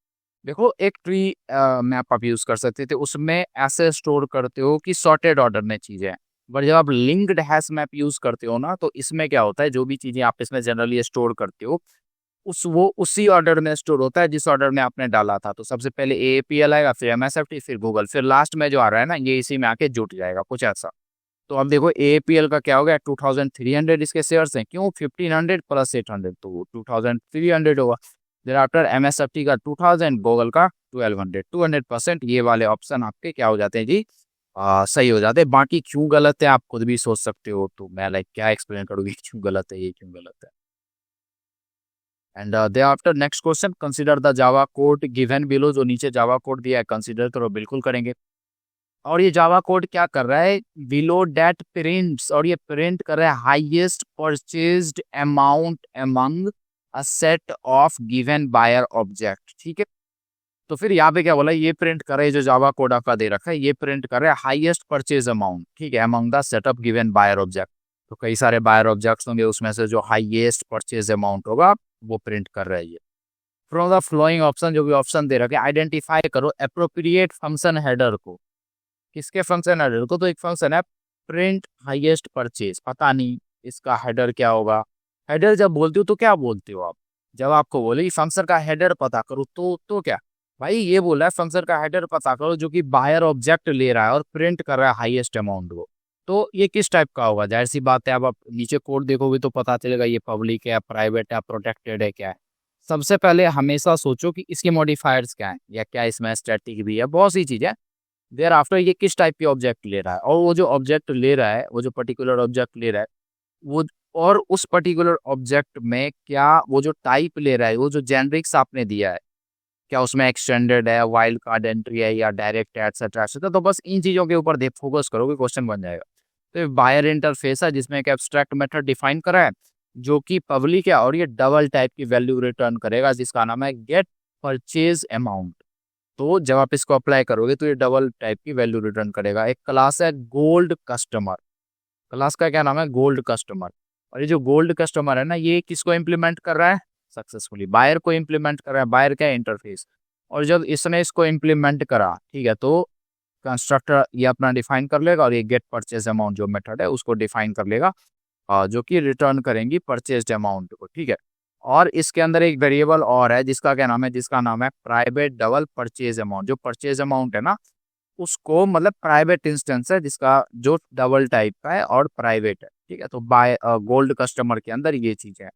देखो एक ट्री मैप आप यूज कर सकते थे, उसमें ऐसे स्टोर करते हो कि सॉर्टेड ऑर्डर में चीजें, बट जब आप लिंक्ड हैश मैप यूज करते हो ना तो इसमें क्या होता है, जो भी चीजें आप इसमें जनरली स्टोर करते हो वो उसी ऑर्डर में स्टोर होता है जिस ऑर्डर में आपने डाला था। तो सबसे पहले AAPL आएगा, फिर MSFT, फिर गूगल, फिर लास्ट में जो आ रहा है ना ये इसी में आके जुट जाएगा, कुछ ऐसा। तो अब देखो AAPL का क्या हो गया, 2300 इसके शेयर्स हैं, क्यों 1500 प्लस 800 तो 2300 होगा। देर आफ्टर MSFT का 2000, गूगल का 1200, 200%, ये वाले ऑप्शन आपके क्या हो जाते हैं जी, सही हो जाते हैं। बाकी क्यों गलत है आप खुद भी सोच सकते हो, तो मैं लाइक क्या एक्सप्लेन करूँगी क्यों गलत है, ये क्यों गलत है। And they after next question, consider the Java code given below, जो नीचे जावा कोड दिया है कंसिडर करो, बिल्कुल करेंगे। और ये जावा कोड क्या कर रहा है, बिलो डेट प्रिंट्स, और ये प्रिंट कर रहा है highest purchased amount among a set of given buyer object, ठीक है। तो फिर यहाँ पे क्या बोला, ये प्रिंट कर रहा है जो जावा कोड आपका दे रखा है, ये प्रिंट कर रहा है हाईएस्ट परचेज अमाउंट, ठीक है, among the set of given buyer object. तो कई सारे बायर ऑब्जेक्ट्स होंगे, उसमें से जो हाईएस्ट परचेज अमाउंट होगा वो प्रिंट कर रहा है ये। फ्रॉम द फ्लोइंग ऑप्शन, जो भी ऑप्शन दे रखे आइडेंटिफाई करो अप्रोप्रिएट फंक्शन हेडर को, किसके फंक्शन हेडर को, तो एक फंक्शन है प्रिंट हाईएस्ट परचेज, पता नहीं इसका हेडर क्या होगा। हेडर जब बोलते हो तो क्या बोलते हो आप, जब आपको बोले फंक्शन का हेडर पता करो तो क्या भाई, ये बोला है फंक्शन का हेडर पता करो जो कि बायर ऑब्जेक्ट ले रहा है और प्रिंट कर रहा है हाईएस्ट अमाउंट को, तो ये किस टाइप का होगा। जाहिर सी बात है, अब आप नीचे कोड देखोगे तो पता चलेगा ये पब्लिक है, प्राइवेट है, प्रोटेक्टेड है, क्या है। सबसे पहले हमेशा सोचो कि इसके मॉडिफायर्स क्या है, या क्या इसमें स्टैटिक भी है, बहुत सी चीजें। देयर आफ्टर ये किस टाइप के ऑब्जेक्ट ले रहा है, और वो जो ऑब्जेक्ट ले रहा है, वो जो पर्टिकुलर ऑब्जेक्ट ले रहा है वो, और उस पर्टिकुलर ऑब्जेक्ट में क्या वो जो टाइप ले रहा है, वो जो जेनरिक्स आपने दिया है, क्या उसमें एक्सटेंडेड है, वाइल्ड कार्ड एंट्री है, या डायरेक्ट है, एटसेट्रा एटसेट्रा। तो बस इन चीजों के ऊपर फोकस करोगे, क्वेश्चन बन जाएगा। तो बायर इंटरफेस है जिसमें एक एब्स्ट्रैक्ट मेथड डिफाइन करा है जो कि पब्लिक है, और ये डबल टाइप की वैल्यू रिटर्न करेगा जिसका नाम है गेट परचेज अमाउंट। तो जब आप इसको अप्लाई करोगे तो ये डबल टाइप की वैल्यू रिटर्न करेगा। एक क्लास है गोल्ड कस्टमर, क्लास का क्या नाम है, गोल्ड कस्टमर। और ये जो गोल्ड कस्टमर है ना, ये किसको इम्प्लीमेंट कर रहा है, सक्सेसफुली बायर को इम्प्लीमेंट कर रहा है। बायर क्या है, इंटरफेस। और जब इसने इसको इम्प्लीमेंट करा, ठीक है, तो कंस्ट्रक्टर ये अपना डिफाइन कर लेगा और ये गेट परचेज अमाउंट जो मेथड है उसको डिफाइन कर लेगा, जो कि रिटर्न करेंगी परचेज्ड अमाउंट को, ठीक है। और इसके अंदर एक वेरिएबल और है जिसका क्या नाम है, जिसका नाम है प्राइवेट डबल परचेज अमाउंट। जो परचेज अमाउंट है ना, उसको मतलब प्राइवेट इंस्टेंस है जिसका जो डबल टाइप का है और प्राइवेट है, ठीक है। तो बाय गोल्ड कस्टमर के अंदर ये चीज है।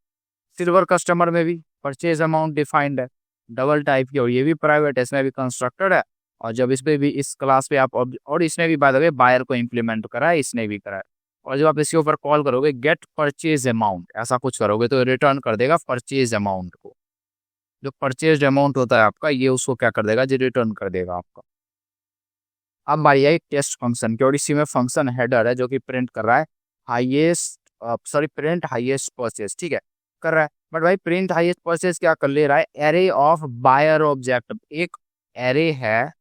सिल्वर कस्टमर में भी परचेज अमाउंट डिफाइंड है, डबल टाइप की, और ये भी प्राइवेट है, इसमें भी कंस्ट्रक्टेड है। और जब इस पे भी इस क्लास पे आप और इसने भी बाय द वे बायर को इम्प्लीमेंट करा है, इसने भी करा है। और जब आप इसके ऊपर कॉल करोगे गेट परचेज अमाउंट ऐसा कुछ करोगे तो रिटर्न कर देगा परचेज अमाउंट को। जो परचेज अमाउंट होता है आपका, ये उसको क्या कर देगा जी, रिटर्न कर देगा आपका। अब बारी आई टेस्ट फंक्शन की, और इसी में फंक्शन हेडर है जो कि प्रिंट कर रहा है highest, sorry print highest purchase, ठीक है, कर रहा है। बट भाई प्रिंट हाईएस्ट परचेज क्या कर ले रहा है, एरे ऑफ बायर ऑब्जेक्ट। एक एरे है,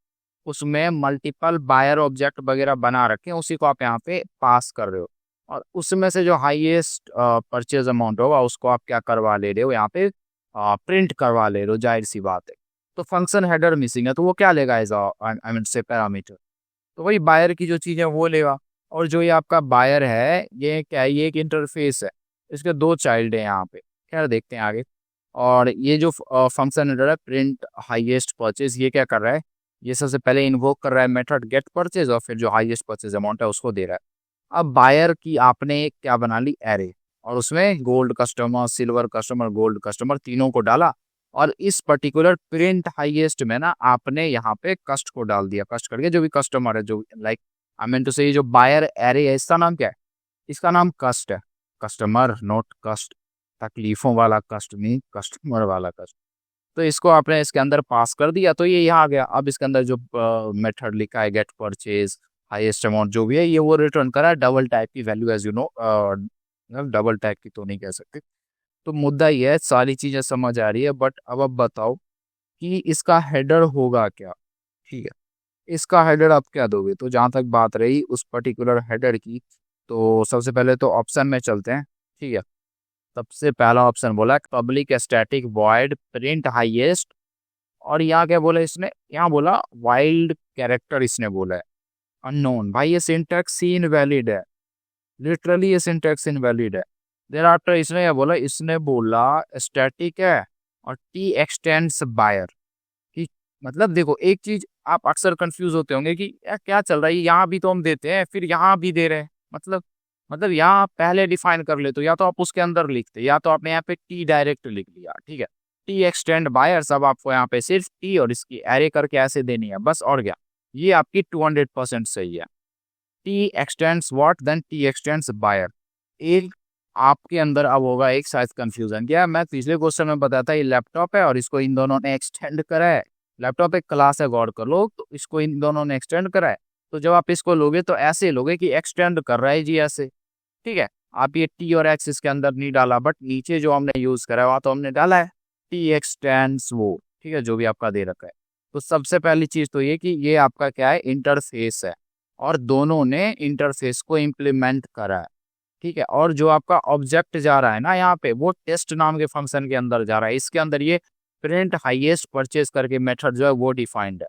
उसमें मल्टीपल बायर ऑब्जेक्ट वगैरह बना रखे हैं, उसी को आप यहाँ पे पास कर रहे हो। और उसमें से जो हाईएस्ट परचेज अमाउंट होगा उसको आप क्या करवा ले रहे हो, यहाँ पे प्रिंट करवा ले रहे हो, जाहिर सी बात है। तो फंक्शन हेडर मिसिंग है, तो वो क्या लेगा एज आई मीन से पैरामीटर, तो वही बायर की जो चीज़ है वो लेगा। और जो ये आपका बायर है, ये क्या है, ये एक इंटरफेस है, इसके दो चाइल्ड है यहाँ पे, खैर देखते हैं आगे। और ये जो फंक्शन हेडर है प्रिंट हाईएस्ट परचेज, ये क्या कर रहा है, ये सबसे पहले इन्वोक कर रहा है मेथड गेट परचेज, और फिर जो हाईएस्ट परचेज अमाउंट है उसको दे रहा है। अब बायर की आपने क्या बना ली, एरे, और उसमें gold customer, silver customer, gold customer तीनों को डाला। और इस पर्टिकुलर प्रिंट हाईएस्ट में ना आपने यहाँ पे कस्ट को डाल दिया, कस्ट करके जो भी कस्टमर है, जो लाइक आई मीन टू से जो बायर एरे है, इसका नाम क्या है, इसका नाम कस्ट है, कस्टमर नॉट कस्ट, तकलीफों वाला कस्ट नहीं, कस्टमर वाला कस्ट। तो इसको आपने इसके अंदर पास कर दिया, तो ये यहाँ आ गया। अब इसके अंदर जो मेथड लिखा है गेट परचेज हाईएस्ट अमाउंट जो भी है, ये वो रिटर्न करा है डबल टाइप की value, as you know, double type की तो नहीं कह सकते। तो मुद्दा ये है, सारी चीजें समझ आ रही है, बट अब बताओ कि इसका हेडर होगा क्या, ठीक है। इसका हेडर आप क्या दोगे, तो जहां तक बात रही उस पर्टिकुलर हेडर की, तो सबसे पहले तो ऑप्शन में चलते हैं, ठीक है। सबसे पहला ऑप्शन बोला public static void print highest, और यहाँ क्या बोला इसने, यहाँ बोला वाइल्ड कैरेक्टर इसने बोला है, अननोन। भाई ये सिंटैक्स ही इनवैलिड है, लिटरली ये सिंटैक्स इनवैलिड है। देन आफ्टर इसने क्या बोला, इसने बोला स्टैटिक है और टी एक्सटेंड्स बायर की। मतलब देखो एक चीज आप अक्सर कंफ्यूज होते होंगे कि यार क्या चल रहा है, यहाँ भी तो हम देते हैं फिर यहाँ भी दे रहे हैं, मतलब यहाँ पहले डिफाइन कर ले, तो या तो आप उसके अंदर लिखते, या तो आपने यहाँ पे टी डायरेक्ट लिख लिया, ठीक है। टी एक्सटेंड बायर, सब आपको यहाँ पे सिर्फ टी और इसकी एरे करके ऐसे देनी है बस, और क्या, ये आपकी 200% सही है। T extends what, then T extends buyer. एक आपके अंदर अब होगा एक शायद कंफ्यूजन, क्या मैं पिछले क्वेश्चन में बताया था ये लैपटॉप है और इसको इन दोनों ने एक्सटेंड करा है। लैपटॉप एक क्लास है, गौर कर लो, तो इसको इन दोनों ने एक्सटेंड करा है। तो जब आप इसको लोगे तो ऐसे लोगे कि एक्सटेंड कर रहा है जी ऐसे, ठीक है। आप ये टी और एक्स इसके अंदर नहीं डाला, बट नीचे जो हमने यूज करा है वहाँ तो हमने डाला है टी एक्सटेंड्स वो, ठीक है, जो भी आपका दे रखा है। तो सबसे पहली चीज तो ये कि ये आपका क्या है, इंटरफेस है, और दोनों ने इंटरफेस को इम्प्लीमेंट करा है, ठीक है। और जो आपका ऑब्जेक्ट जा रहा है ना यहाँ पे, वो टेस्ट नाम के फंक्शन के अंदर जा रहा है, इसके अंदर ये प्रिंट हाईएस्ट परचेज करके मेथड जो है वो डिफाइंड है,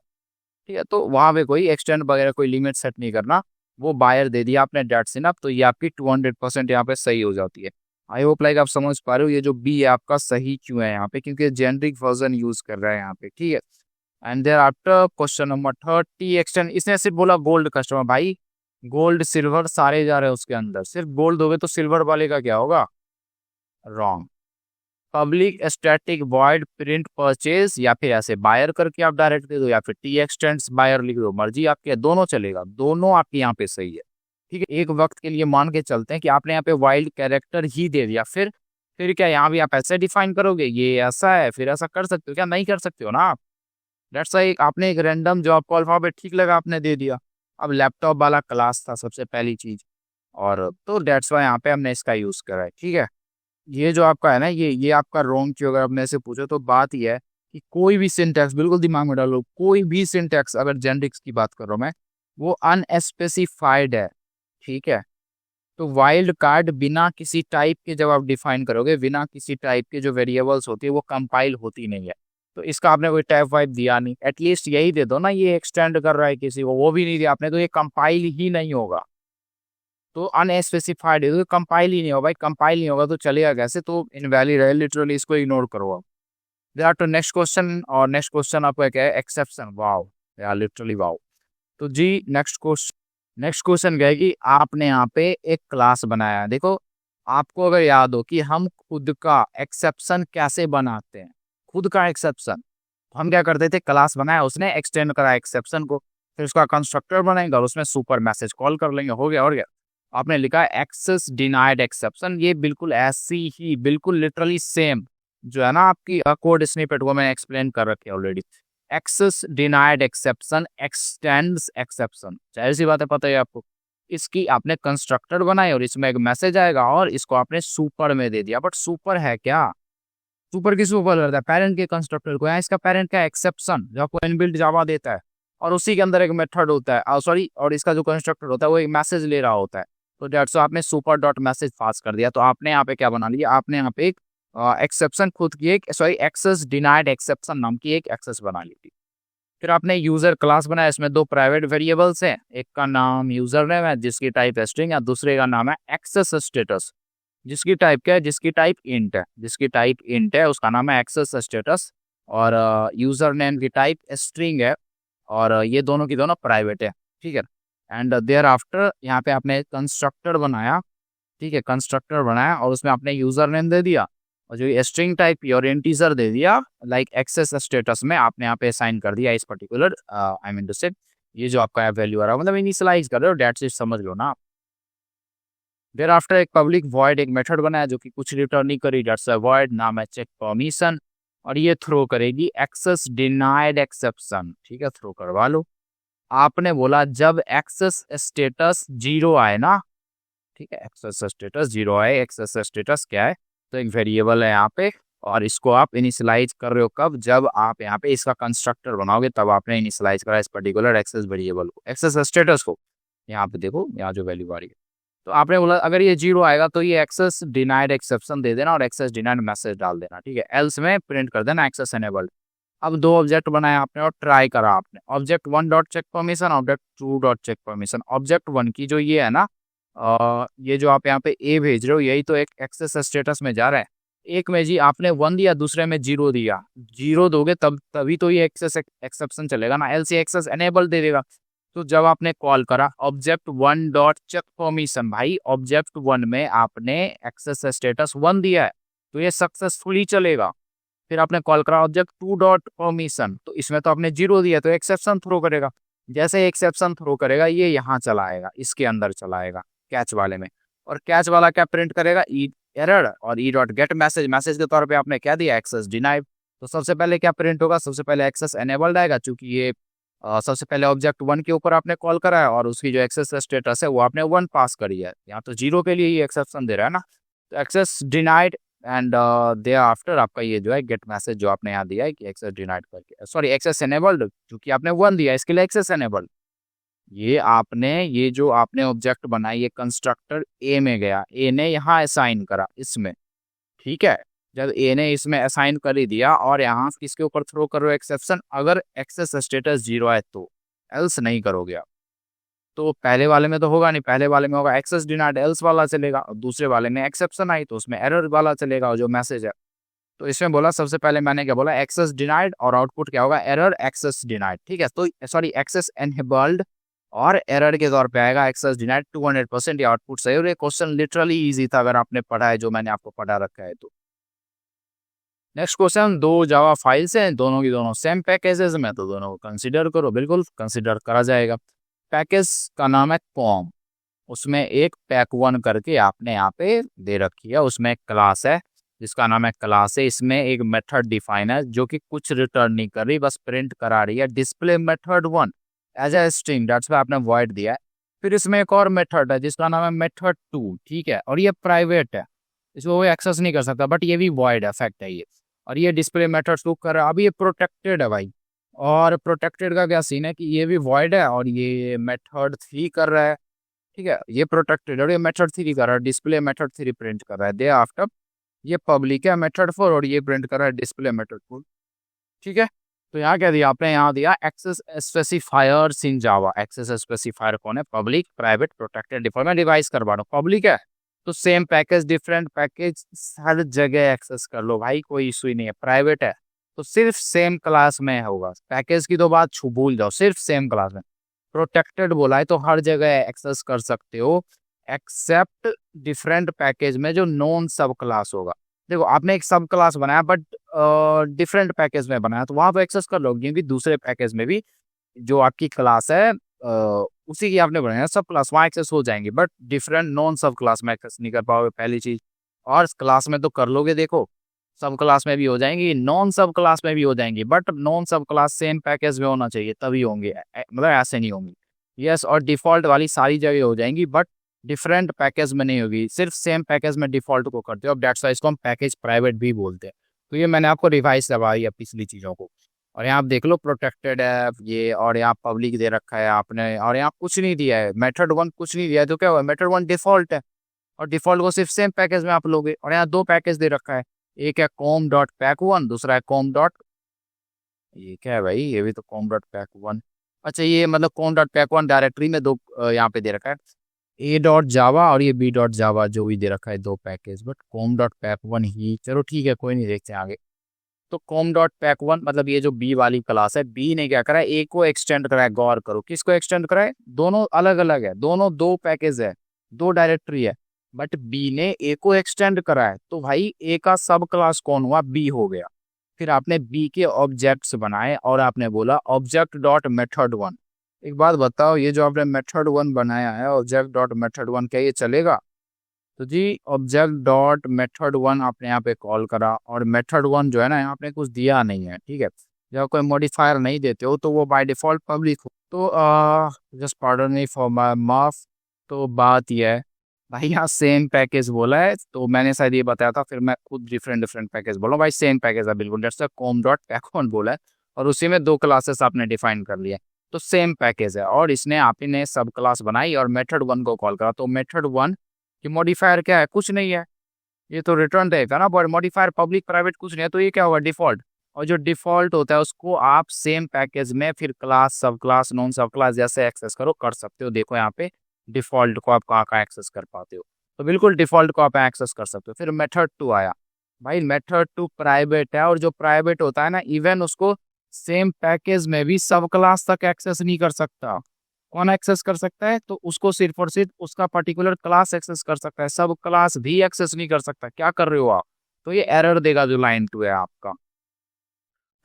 ठीक है। तो वहां पे कोई एक्सटेंड वगैरह कोई लिमिट सेट नहीं करना, वो बायर दे दिया आपने डेट्स इनफ, तो ये आपकी 200% यहाँ पे सही हो जाती है। आई होप लाइक आप समझ पा रहे हो ये जो बी है आपका सही क्यों है यहाँ पे, क्योंकि जेनरिक वर्जन यूज कर रहा है यहाँ पे, ठीक है। And thereafter question number 3, T extend, इसने सिर्फ बोला गोल्ड कस्टमर। भाई गोल्ड सिल्वर सारे जा रहे हैं उसके अंदर, सिर्फ गोल्ड दोगे तो सिल्वर वाले का क्या होगा, wrong. Public static void print purchase, या फिर ऐसे बायर करके आप डायरेक्ट दे दो, या फिर टी एक्सटेंड्स बायर लिख दो, मर्जी आपकी है, दोनों चलेगा, दोनों आपके यहाँ पे सही है, ठीक है। एक वक्त के लिए मान के चलते हैं कि आपने यहाँ पे वाइल्ड कैरेक्टर ही दे दिया, फिर क्या यहाँ भी आप ऐसे डिफाइन करोगे ये ऐसा है, फिर ऐसा कर सकते हो क्या, नहीं कर सकते हो ना आप। डेट्स वाई आपने एक रैंडम जो आपको अल्फाबेट ठीक लगा आपने दे दिया। अब लैपटॉप वाला क्लास था सबसे पहली चीज, और तो डेट्स वाई यहाँ पे हमने इसका यूज करा है, ठीक है। ये जो आपका है ना, ये आपका रॉन्ग क्यों, अगर अपने से पूछो तो बात ये है कि कोई भी सिंटैक्स, बिल्कुल दिमाग में डालो, कोई भी सिंटैक्स, अगर जेनरिक्स की बात कर रहा हूँ मैं, वो अनस्पेसिफाइड है, ठीक है। तो वाइल्ड कार्ड बिना किसी टाइप के जब आप डिफाइन करोगे, बिना किसी टाइप के जो वेरिएबल्स होती है वो कंपाइल होती नहीं है। तो इसका आपने कोई टाइप वाइप दिया नहीं, एटलीस्ट यही दे दो ना, ये एक्सटेंड कर रहा है किसी को, वो भी नहीं दिया आपने, तो ये कंपाइल ही नहीं होगा। तो अनस्पेसिफाइड है तो कंपाइल ही नहीं होगा भाई, कंपाइल नहीं होगा तो चलेगा कैसे, तो इनवैलिड है, लिटरली इसको इग्नोर करो आप। देयर टू नेक्स्ट क्वेश्चन, और नेक्स्ट क्वेश्चन आपका क्या है, एक्सेप्शन। वाओ यार, लिटरली वाओ। तो जी नेक्स्ट क्वेश्चन क्या है कि आपने यहाँ पे एक क्लास बनाया है। देखो, आपको अगर याद हो कि हम खुद का एक्सेप्शन कैसे बनाते हैं, खुद का एक्सेप्शन हम क्या करते थे, क्लास बनाया, उसने एक्सटेंड करा एक्सेप्शन को, फिर उसका कंस्ट्रक्टर बनाएंगे और उसमें सुपर मैसेज कॉल कर लेंगे, हो गया। और क्या आपने लिखा है, एक्सेस डिनाइड एक्सेप्शन। ये बिल्कुल ऐसी ही, बिल्कुल लिटरली सेम जो है ना आपकी कोड स्निपेट, वो मैंने एक्सप्लेन कर रखी है already. Access denied exception extends exception, जाहिर सी बात है, पता है आपको। इसकी आपने कंस्ट्रक्टर बनाई और इसमें एक मैसेज आएगा और इसको आपने सुपर में दे दिया, बट सुपर है क्या, सुपर किसको कॉल करता है, पेरेंट के कंस्ट्रक्टर को। यहाँ इसका पेरेंट का एक्सेप्शन जो आपको इनबिल्ट जावा देता है, और उसी के अंदर एक मेथड होता है, सॉरी, और इसका जो कंस्ट्रक्टर होता है वो एक मैसेज ले रहा होता है। तो डेट्स आपने सुपर डॉट मैसेज पास कर दिया। तो आपने यहाँ पे क्या बना लिया, आपने यहाँ पे एक एक्सेप्शन खुद की, एक सॉरी एक्सेस डिनाइड एक्सेप्शन नाम की एक एक्सेस बना ली थी। फिर आपने यूजर क्लास बनाया, इसमें दो प्राइवेट वेरिएबल्स हैं, एक का नाम यूजर नेम है जिसकी टाइप है स्ट्रिंग, या दूसरे का नाम है एक्सेस स्टेटस जिसकी टाइप क्या है, जिसकी टाइप इंट है, जिसकी टाइप इंट है उसका नाम है एक्सेस स्टेटस। और यूजर नेम की टाइप स्ट्रिंग है, और ये दोनों की दोनों प्राइवेट है, ठीक है। एंड देयर आफ्टर यहाँ पे आपने कंस्ट्रक्टर बनाया, ठीक है, कंस्ट्रक्टर बनाया और उसमें आपने यूजर नेम दे दिया, और जो स्ट्रिंग टाइप की और इंटीजर दे दिया, लाइक एक्सेस स्टेटस में आपने यहाँ पे असाइन कर दिया इस पर्टिकुलर, आई मीन टू से, ये जो आपका वैल्यू आ रहा है, मतलब इनिशियलाइज कर रहे हो, डेट्स इट, समझ लो ना। देयर आफ्टर एक पब्लिक वॉइड एक मेथड बनाया जो कि कुछ रिटर्न नहीं करी, डेट्स अ वॉइड, नाम है चेक परमिशन, और ये थ्रो करेगी एक्सेस डिनाइड एक्सेप्शन, ठीक है, थ्रो करवा लो। आपने बोला जब एक्सेस स्टेटस 0 आए ना, ठीक है, एक्सेस स्टेटस 0 आए, एक्सेस स्टेटस क्या है, तो एक वेरिएबल है यहाँ पे, और इसको आप इनिशियलाइज कर रहे हो कब, जब आप यहाँ पे इसका कंस्ट्रक्टर बनाओगे तब आपने इनिशियलाइज करा इस पर्टिकुलर एक्सेस वेरिएबल को, एक्सेस स्टेटस को। यहाँ पे देखो, यहाँ जो वैल्यू आ रही है, तो आपने बोला अगर ये 0 आएगा तो ये एक्सेस डिनाइड एक्सेप्शन दे देना और एक्सेस डिनाइड मैसेज डाल देना, ठीक है, एल्स में प्रिंट कर देना एक्सेस एनेबल्ड। अब दो ऑब्जेक्ट बनाया आपने और ट्राई करा आपने, object 1 dot check permission, object 2 dot check permission. Object 1 की जो ये है ना, ये जो आप यहाँ पे ए भेज रहे हो, यही तो एक एक्सेस स्टेटस में जा रहा है। एक में जी आपने 1 दिया, दूसरे में 0 दिया, 0 दोगे तब तभी तो ये एक्सेस एक्सेप्शन चलेगा ना, एल्स ये एक्सेस एनेबल दे देगा। तो जब आपने कॉल करा ऑब्जेक्ट 1 डॉट चेक परमिशन, भाई ऑब्जेक्ट 1 में आपने एक्सेस स्टेटस 1 दिया है तो ये सक्सेसफुली चलेगा। फिर आपने कॉल करा ऑब्जेक्ट 2 डॉट परमिशन, तो इसमें तो आपने 0 दिया तो एक्सेप्शन थ्रो करेगा। जैसे एक्सेप्शन थ्रो करेगा ये यहाँ चला आएगा, इसके अंदर चला आएगा कैच वाले में, और कैच वाला क्या प्रिंट करेगा, ई एरर, और E dot gate message, message के तौर पे आपने क्या दिया, एक्सेस डिनाइड। तो सबसे पहले क्या प्रिंट होगा, सबसे पहले एक्सेस एनेबल्ड आएगा, चूंकि ये सबसे पहले ऑब्जेक्ट 1 के ऊपर आपने कॉल करा है और उसकी जो एक्सेस स्टेटस है वो आपने 1 पास करी है, यहाँ तो 0 के लिए ये एक्सेप्शन दे रहा है ना, तो access denied. And thereafter आपका ये जो है गेट मैसेज जो आपने यहाँ दिया है कि एक्सेस डिनाइड करके, सॉरी एक्सेस एनेबल्ड, क्योंकि आपने 1 दिया इसके लिए एक्सेस एनेबल्ड। ये आपने, ये जो आपने ऑब्जेक्ट बनाई, ये कंस्ट्रक्टर ए में गया, ए ने यहाँ असाइन करा इसमें, ठीक है, जब ए ने इसमें असाइन कर ही दिया और यहाँ किसके ऊपर थ्रो करो एक्सेप्शन, अगर एक्सेस स्टेटस 0 है तो, एल्स नहीं करोगे आप। तो पहले वाले में तो होगा नहीं, पहले वाले में होगा एक्सेस डिनाइड एल्स वाला चलेगा, और दूसरे वाले में एक्सेप्शन आई तो उसमें एरर वाला चलेगा, और जो मैसेज है। तो इसमें बोला सबसे पहले मैंने क्या बोला, एक्सेस डिनाइड, और आउटपुट क्या होगा, एरर एक्सेस डिनाइड, ठीक है, तो सॉरी एक्सेस एनेबल्ड, और एरर के तौर पे आएगा एक्सेस डिनाइड 200%, ये आउटपुट सही। और ये क्वेश्चन लिटरली इजी था अगर आपने पढ़ा है जो मैंने आपको पढ़ा रखा है तो। नेक्स्ट क्वेश्चन, दो जावा फाइल्स हैं, दोनों की दोनों सेम पैकेजेस में, तो दोनों को कंसीडर करो, बिल्कुल कंसीडर करा जाएगा। पैकेज का नाम है कॉम, उसमें एक पैक1 करके आपने यहाँ पे दे रखी है, उसमें एक क्लास है जिसका नाम है क्लास है, इसमें एक मेथड डिफाइन है जो कि कुछ रिटर्न नहीं कर रही, बस प्रिंट करा रही है display method 1 as a string, dates पे आपने वॉइड दिया है। फिर इसमें एक और मेथड है जिसका नाम है मेथड 2, ठीक है, और ये प्राइवेट है, इसको कोई एक्सेस नहीं कर सकता, बट ये भी वॉइड इफेक्ट है ये, और ये डिस्प्ले मेथड 2 कर रहा है। अभी ये प्रोटेक्टेड है भाई, और प्रोटेक्टेड का क्या सीन है कि ये भी वॉइड है और ये मेथड 3 कर रहा है, ठीक है, ये प्रोटेक्टेड और ये मेथड 3 कर रहा है, डिस्प्ले मेथड 3 प्रिंट कर रहा है। दे आफ्टर ये पब्लिक है मेथड 4 और ये प्रिंट कर रहा है डिस्प्ले मेथड 4। ठीक है, तो यहाँ क्या दिया आपने, यहाँ दिया एक्सेस स्पेसिफायर्स इन जावा। एक्सेस स्पेसिफायर कौन है, पब्लिक प्राइवेट प्रोटेक्टेड डिफॉल्ट। मैं रिवाइज करवा रहा हूँ, पब्लिक है तो सेम पैकेज डिफरेंट पैकेज हर जगह एक्सेस कर लो भाई, कोई इशू ही नहीं है। प्राइवेट है तो सिर्फ सेम क्लास में होगा, पैकेज की तो बात भूल जाओ, सिर्फ सेम क्लास में। प्रोटेक्टेड बोला है तो हर जगह एक्सेस कर सकते हो एक्सेप्ट डिफरेंट पैकेज में जो नॉन सब क्लास होगा। देखो आपने एक सब क्लास बनाया बट डिफरेंट पैकेज में बनाया तो वहां पर एक्सेस कर लो, क्योंकि दूसरे पैकेज में भी जो आपकी क्लास है उसी की आपने बनाया सब क्लास, वहाँ एक्सेस हो जाएंगे। बट डिफरेंट नॉन सब क्लास में एक्सेस नहीं कर पाओगे, पहली चीज। और क्लास में तो कर लोगे, देखो सब क्लास में भी हो जाएंगी, नॉन सब क्लास में भी हो जाएंगी, बट नॉन सब क्लास सेम पैकेज में होना चाहिए तभी होंगे, मतलब ऐसे नहीं होंगी। यस, और डिफॉल्ट वाली सारी जगह हो जाएंगी बट डिफरेंट पैकेज में नहीं होगी, सिर्फ सेम पैकेज में डिफॉल्ट को करते हो। अब डेट्स वाई इसको हम पैकेज प्राइवेट भी बोलते हैं। तो ये मैंने आपको रिवाइज करवाई है पिछली चीज़ों को। और यहाँ आप देख लो प्रोटेक्टेड है ये, और यहाँ पब्लिक दे रखा है आपने, और यहाँ कुछ नहीं दिया है, मेथड 1 कुछ नहीं दिया है। तो क्या हुआ, मेथड 1 डिफॉल्ट है और डिफॉल्ट को सिर्फ सेम पैकेज में आप लोगे। और यहाँ 2 पैकेज दे रखा है, एक है com.pack1, दूसरा है ये क्या है भाई, ये भी तो com.pack1। अच्छा ये मतलब com.pack1 डायरेक्टरी में 2 यहाँ पे दे रखा है, a.java और ये b.java जो भी दे रखा है 2 पैकेज, बट com.pack1 ही, चलो ठीक है कोई नहीं, देखते हैं आगे। तो com.pack1 मतलब ये जो b वाली क्लास है, b ने क्या करा है, a को एक्सटेंड करा है। गौर करो किसको एक्सटेंड करा है, दोनों अलग अलग है, दोनों 2 पैकेज है, 2 डायरेक्टरी है, बट b ने a को एक्सटेंड करा है। तो भाई a का सब क्लास कौन हुआ, b हो गया। फिर आपने b के ऑब्जेक्ट्स बनाए और आपने बोला ऑब्जेक्ट डॉट मेथड 1। एक बात बताओ, ये जो आपने मेथड 1 बनाया है ऑब्जेक्ट डॉट मेथड 1, क्या ये चलेगा? तो जी ऑब्जेक्ट डॉट मेथड 1 आपने यहाँ पे कॉल करा, और मेथड 1 जो है ना यहाँ पे कुछ दिया नहीं है, ठीक है। जब कोई मॉडिफायर नहीं देते हो तो वो बाय डिफॉल्ट पब्लिक हो। तो just pardon me for my माफ। तो बात यह है भाई, यहाँ सेम पैकेज बोला है तो मैंने शायद ये बताया था, फिर मैं खुद डिफरेंट डिफरेंट पैकेज बोला भाई, सेम पैकेज है बिल्कुल। डेट्स com.pack1 बोला है और उसी में 2 क्लासेस आपने डिफाइन कर लिया, तो सेम पैकेज है। और इसने आप ही ने सब क्लास बनाई और मेथड 1 को कॉल करा, तो मेथड 1 कि मॉडिफायर क्या है, कुछ नहीं है, ये तो रिटर्न देगा ना, बट मॉडिफायर पब्लिक प्राइवेट कुछ नहीं है, तो ये क्या होगा, डिफॉल्ट। और जो डिफॉल्ट होता है उसको आप सेम पैकेज में फिर क्लास सब क्लास नॉन सब क्लास जैसे एक्सेस करो कर सकते हो। देखो यहाँ पे डिफॉल्ट को आप कहाँ कहाँ एक्सेस कर पाते हो, तो बिल्कुल डिफॉल्ट को आप एक्सेस कर सकते हो। फिर मेथड 2 आया, भाई मेथड 2 प्राइवेट है, और जो प्राइवेट होता है ना इवन उसको सेम पैकेज में भी सब क्लास तक एक्सेस नहीं कर सकता। कौन एक्सेस कर सकता है, तो उसको सिर्फ और सिर्फ उसका पर्टिकुलर क्लास एक्सेस कर सकता है, सब क्लास भी एक्सेस नहीं कर सकता। क्या कर रहे हो आप, तो ये एरर देगा जो लाइन 2 है आपका,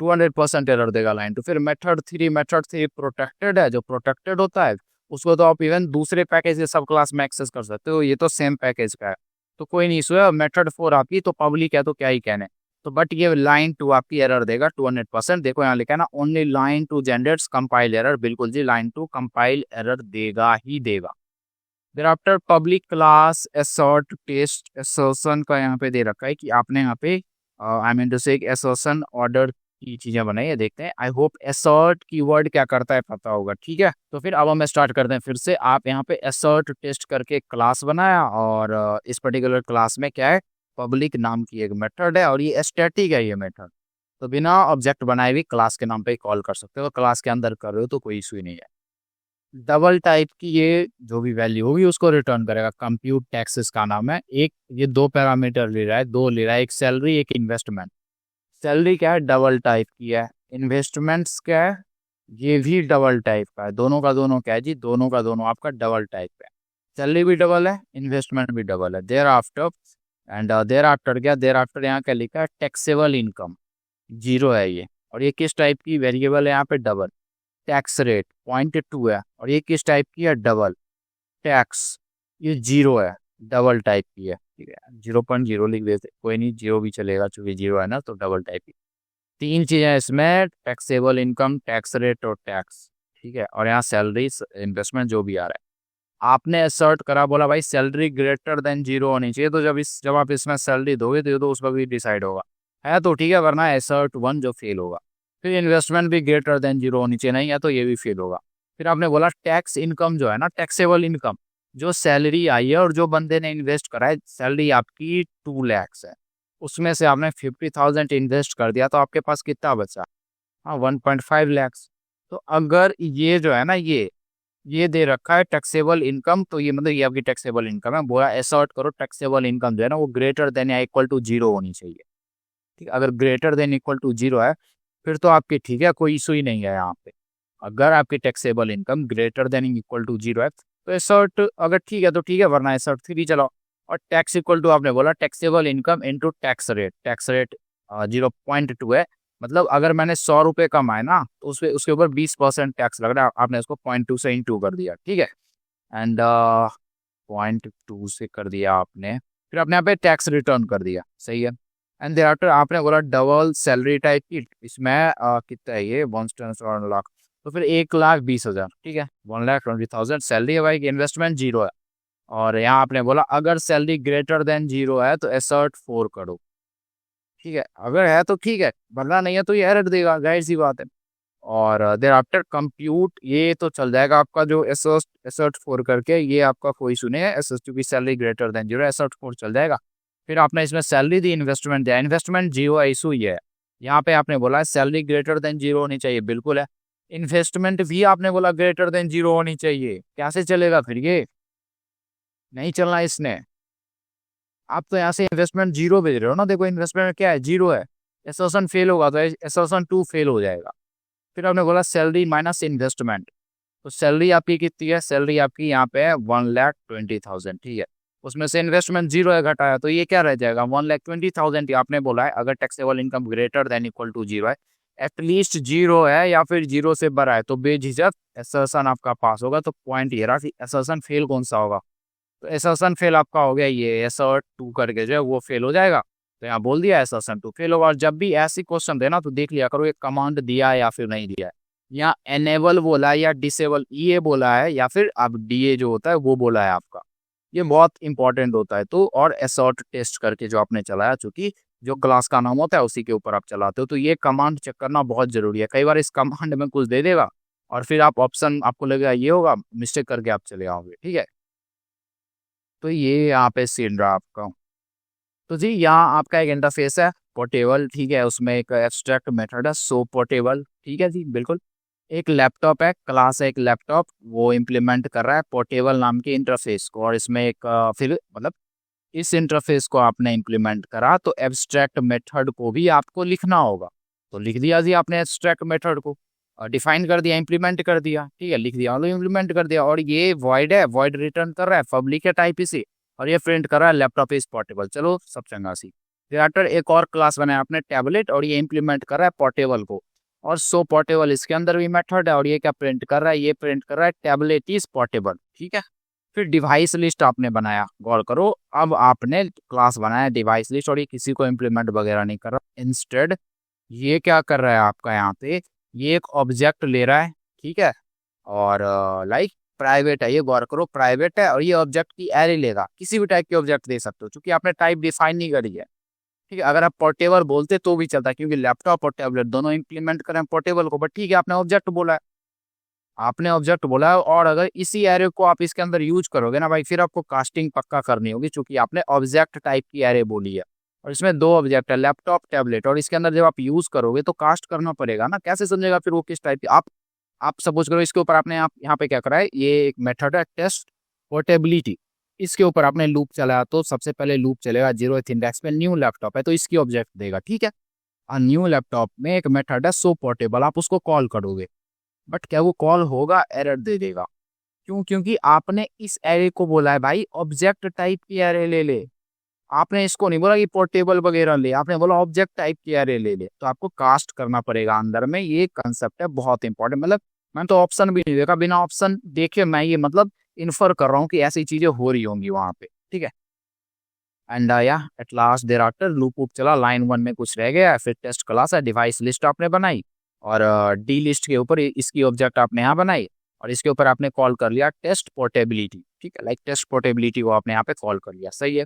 200% एरर देगा लाइन 2। फिर मेथड 3 प्रोटेक्टेड है, जो प्रोटेक्टेड होता है उसको तो आप इवन दूसरे पैकेज के सब क्लास में एक्सेस कर सकते हो, ये तो सेम पैकेज का है तो कोई नहीं इशू है। मेथड 4 आपकी तो पब्लिक है तो क्या ही कहने, तो बट ये लाइन 2 आपकी एरर देगा 200%। देखो यहाँ लिखा है ना, only line 2 generates compile error, बिल्कुल जी लाइन 2 कंपाइल एरर देगा ही देगा। फिर after public class assert test assertion का यहाँ पे दे रखा है कि आपने यहाँ पे आई मीन टू से एक एसर्शन ऑर्डर की चीजें बनाई है, देखते हैं। आई होप एसर्ट कीवर्ड क्या करता है पता होगा, ठीक है। तो फिर अब हम स्टार्ट करते हैं फिर से। आप यहाँ पे एसर्ट टेस्ट करके एक क्लास बनाया, और इस पर्टिकुलर क्लास में क्या है, पब्लिक नाम की एक मेथड है, और ये स्टैटिक है ये मेथड, तो बिना ऑब्जेक्ट बनाए भी क्लास के नाम पे कॉल कर सकते हो, क्लास के अंदर कर रहे हो तो कोई इशू ही नहीं है। डबल टाइप की ये जो भी वैल्यू होगी उसको रिटर्न करेगा। कंप्यूट टैक्स इसका नाम है। एक ये 2 पैरामीटर ले रहा है, 2 ले रहा है, एक सैलरी एक इन्वेस्टमेंट। सैलरी क्या है, डबल टाइप की है। इन्वेस्टमेंट्स क्या है, ये भी डबल टाइप का है। दोनों का दोनों क्या है जी, दोनों का दोनों आपका डबल टाइप है। सैलरी भी डबल है, इन्वेस्टमेंट भी डबल है। Thereafter and thereafter क्या, देयर आफ्टर यहाँ क्या लिखा है, टैक्सेबल इनकम 0 है ये। और ये किस टाइप की वेरिएबल है यहाँ पे, डबल। टैक्स रेट 0.2 है, और ये किस टाइप की है, डबल। टैक्स ये 0 है, डबल टाइप की है, ठीक है। 0.0 लिख देते, कोई नहीं 0 भी चलेगा, चूंकि 0 है ना तो डबल टाइप की। 3 चीजें इसमें, टैक्सेबल इनकम, टैक्स रेट और टैक्स, ठीक है। और यहाँ सैलरी इन्वेस्टमेंट जो भी आ रहा है, आपने असर्ट करा, बोला भाई सैलरी ग्रेटर देन 0 होनी चाहिए, तो जब आप इसमें सैलरी दोगे तो ये तो उस पर भी डिसाइड होगा, है तो ठीक है, वरना असर्ट 1 जो फेल होगा। फिर इन्वेस्टमेंट भी ग्रेटर देन 0 होनी चाहिए, नहीं है तो ये भी फेल होगा। फिर आपने बोला टैक्स इनकम जो है ना, टैक्सेबल इनकम, जो सैलरी आई है और जो बंदे ने इन्वेस्ट करा है, सैलरी आपकी 2 लाख है, उसमें से आपने 50,000 इन्वेस्ट कर दिया तो आपके पास कितना बचा? हाँ, 1.5 लाख। तो अगर ये जो है ना, ये दे रखा है टैक्सेबल इनकम, तो ये मतलब ये आपकी टैक्सेबल इनकम है। बोला असर्ट करो टैक्सेबल इनकम जो है ना वो ग्रेटर देन या इक्वल टू 0 होनी चाहिए। ठीक है, अगर ग्रेटर देन इक्वल टू 0 है फिर तो आपकी ठीक है, कोई इशू ही नहीं है यहाँ पे। अगर आपकी taxable income greater than equal to 0 है तो असर्ट अगर ठीक है तो ठीक है, वरना असर्ट 3 चलाओ। और टैक्स इक्वल टू आपने बोला taxable income into tax rate 0.2 है। मतलब अगर मैंने 100 रुपये कमाए ना तो उसके ऊपर 20% टैक्स लग रहा है, आपने उसको 0.2 से इंटू कर दिया। ठीक है, एंड 0.2 से कर दिया आपने, फिर आपने यहाँ पे टैक्स रिटर्न कर दिया। सही है। एंड देयर आफ्टर आपने बोला डबल सैलरी टाइप की, इसमें कितना है ये 1 लाख, तो फिर 1,20,000। ठीक है, 1,20,000 सैलरी है भाई, इन्वेस्टमेंट 0 है। और यहाँ आपने बोला अगर सैलरी ग्रेटर देन 0 है तो एसर्ट 4 करो। ठीक है, अगर है तो ठीक है, वरना नहीं है तो ये एरर देगा, जाहिर सी बात है। और देर आफ्टर कंप्यूट ये तो चल जाएगा आपका जो एसर्ट एसर्ट 4 करके, ये आपका कोई सुने एसर्ट की सैलरी ग्रेटर देन 0 एसर्ट 4 चल जाएगा। फिर आपने इसमें सैलरी दी, इन्वेस्टमेंट दिया, इन्वेस्टमेंट 0 है, इशू ये है। यहाँ पे आपने बोला सैलरी ग्रेटर देन 0 होनी चाहिए, बिल्कुल है। इन्वेस्टमेंट भी आपने बोला ग्रेटर देन 0 होनी चाहिए, कैसे चलेगा फिर ये? नहीं चलना इसने। आप तो यहाँ से इन्वेस्टमेंट 0 भेज रहे हो ना, देखो इन्वेस्टमेंट क्या है, 0 है। एसोसन फेल होगा तो एसोसन 2 फेल हो जाएगा। फिर आपने बोला सैलरी माइनस इन्वेस्टमेंट, तो सैलरी आपकी कितनी है? सैलरी आपकी यहाँ पे है 1,20,000। ठीक है, उसमें से इन्वेस्टमेंट 0 है, घटाया, तो ये क्या रह जाएगा 1,20,000। आपने बोला है अगर taxable income greater than equal to 0 है, एटलीस्ट 0 है या फिर 0 से बड़ा है, तो बेझिझक एसर्शन आपका पास होगा। तो पॉइंट ये रहा कि एसर्शन फेल कौन सा होगा, तो एसर्शन फेल आपका हो गया ये एसर्ट 2 करके जो है वो फेल हो जाएगा। तो यहाँ बोल दिया एसर्शन 2 फेल होगा। और जब भी ऐसी क्वेश्चन देना तो देख लिया करो ये कमांड दिया है या फिर नहीं दिया है, या एनेबल बोला है या डिसेबल ये बोला है, या फिर अब डीए जो होता है वो बोला है आपका, ये बहुत इंपॉर्टेंट होता है। तो और एसर्ट टेस्ट करके जो आपने चलाया, चूंकि जो क्लास का नाम होता है उसी के ऊपर आप चलाते हो, तो ये कमांड चेक करना बहुत जरूरी है। कई बार इस कमांड में कुछ दे देगा और फिर आप ऑप्शन आपको लगेगा ये होगा, मिस्टेक करके आप चले आओगे। ठीक है, तो ये यहाँ पे सीन रहा आपका। तो जी यहाँ आपका एक इंटरफेस है पोर्टेबल। ठीक है, उसमें एक एब्स्ट्रैक्ट मेथड है सो पोर्टेबल। ठीक है जी, बिल्कुल। एक लैपटॉप है, क्लास है एक लैपटॉप, वो इम्प्लीमेंट कर रहा है पोर्टेबल नाम के इंटरफेस को। और इसमें एक फिर मतलब इस इंटरफेस को आपने इम्प्लीमेंट करा तो एब्स्ट्रैक्ट मेथड को भी आपको लिखना होगा। तो लिख दिया जी आपने एब्स्ट्रैक्ट मेथड को, डिफाइन कर दिया, इम्प्लीमेंट कर दिया। ठीक है, लिख दिया और इम्प्लीमेंट कर दिया। और ये वॉइड है, वॉइड रिटर्न कर रहा है, पब्लिक है टाइप इसी, और ये प्रिंट कर रहा है लैपटॉप इज पोर्टेबल। चलो सब चंगा सी। फिर आफ्टर एक और क्लास बनाया आपने टैबलेट, और ये इम्प्लीमेंट कर रहा है पोर्टेबल को। और सो पोर्टेबल इसके अंदर भी मेथड है, और ये क्या प्रिंट कर रहा है, ये प्रिंट कर रहा है टैबलेट इज पोर्टेबल। ठीक है, फिर डिवाइस लिस्ट आपने बनाया, गौर करो, अब आपने क्लास बनाया डिवाइस लिस्ट, और ये किसी को इम्प्लीमेंट वगैरह नहीं कर रहा। इंस्टेड ये क्या कर रहा है आपका यहाँ पे, ये एक ऑब्जेक्ट ले रहा है। ठीक है, और लाइक प्राइवेट है, ये गौर करो प्राइवेट है, और ये ऑब्जेक्ट की एरे लेगा, किसी भी टाइप के ऑब्जेक्ट दे सकते हो, क्योंकि आपने टाइप डिफाइन नहीं करी है। ठीक है, अगर आप पोर्टेबल बोलते तो भी चलता, क्योंकि लैपटॉप और टैबलेट दोनों इंप्लीमेंट करें पोर्टेबल को, बट ठीक है आपने ऑब्जेक्ट बोला है, आपने ऑब्जेक्ट बोला है। और अगर इसी एरे को आप इसके अंदर यूज करोगे ना भाई, फिर आपको कास्टिंग पक्का करनी होगी, क्योंकि आपने ऑब्जेक्ट टाइप की एरे बोली है, और इसमें 2 ऑब्जेक्ट है लैपटॉप टैबलेट, और इसके अंदर जब आप यूज करोगे तो कास्ट करना पड़ेगा ना, कैसे समझेगा फिर वो किस टाइप की। आप सपोज करो इसके ऊपर आपने आप यहाँ पे क्या करा है, ये एक मेथड है टेस्ट पोर्टेबिलिटी, इसके ऊपर आपने लूप चलाया, तो सबसे पहले लूप चलेगा 0th इंडेक्स पे, न्यू लैपटॉप है तो इसकी ऑब्जेक्ट देगा। ठीक है, और न्यू लैपटॉप में एक मेथड है सो पोर्टेबल, आप उसको कॉल करोगे, बट क्या वो कॉल होगा? एरर दे देगा। क्यों? क्योंकि आपने इस एरे को बोला है भाई ऑब्जेक्ट टाइप की एरे ले ले, आपने इसको नहीं बोला कि पोर्टेबल वगैरह ले, आपने बोला ऑब्जेक्ट टाइप की एरे ले ले, तो आपको कास्ट करना पड़ेगा अंदर में। ये कंसेप्ट है बहुत इंपॉर्टेंट। मतलब मैंने तो ऑप्शन भी नहीं देखा, बिना ऑप्शन देखे मैं ये मतलब इन्फर कर रहा हूँ कि ऐसी चीजें हो रही होंगी वहां पे। ठीक है, एंड या at last there after loop whoop चला, लाइन 1 में कुछ रह गया, फिर टेस्ट क्लास है, डिवाइस लिस्ट आपने बनाई, और डी लिस्ट के ऊपर इसकी ऑब्जेक्ट आपने यहाँ बनाई, और इसके ऊपर आपने कॉल कर लिया टेस्ट पोर्टेबिलिटी। ठीक है, लाइक टेस्ट पोर्टेबिलिटी को आपने यहाँ पे कॉल कर लिया। सही है।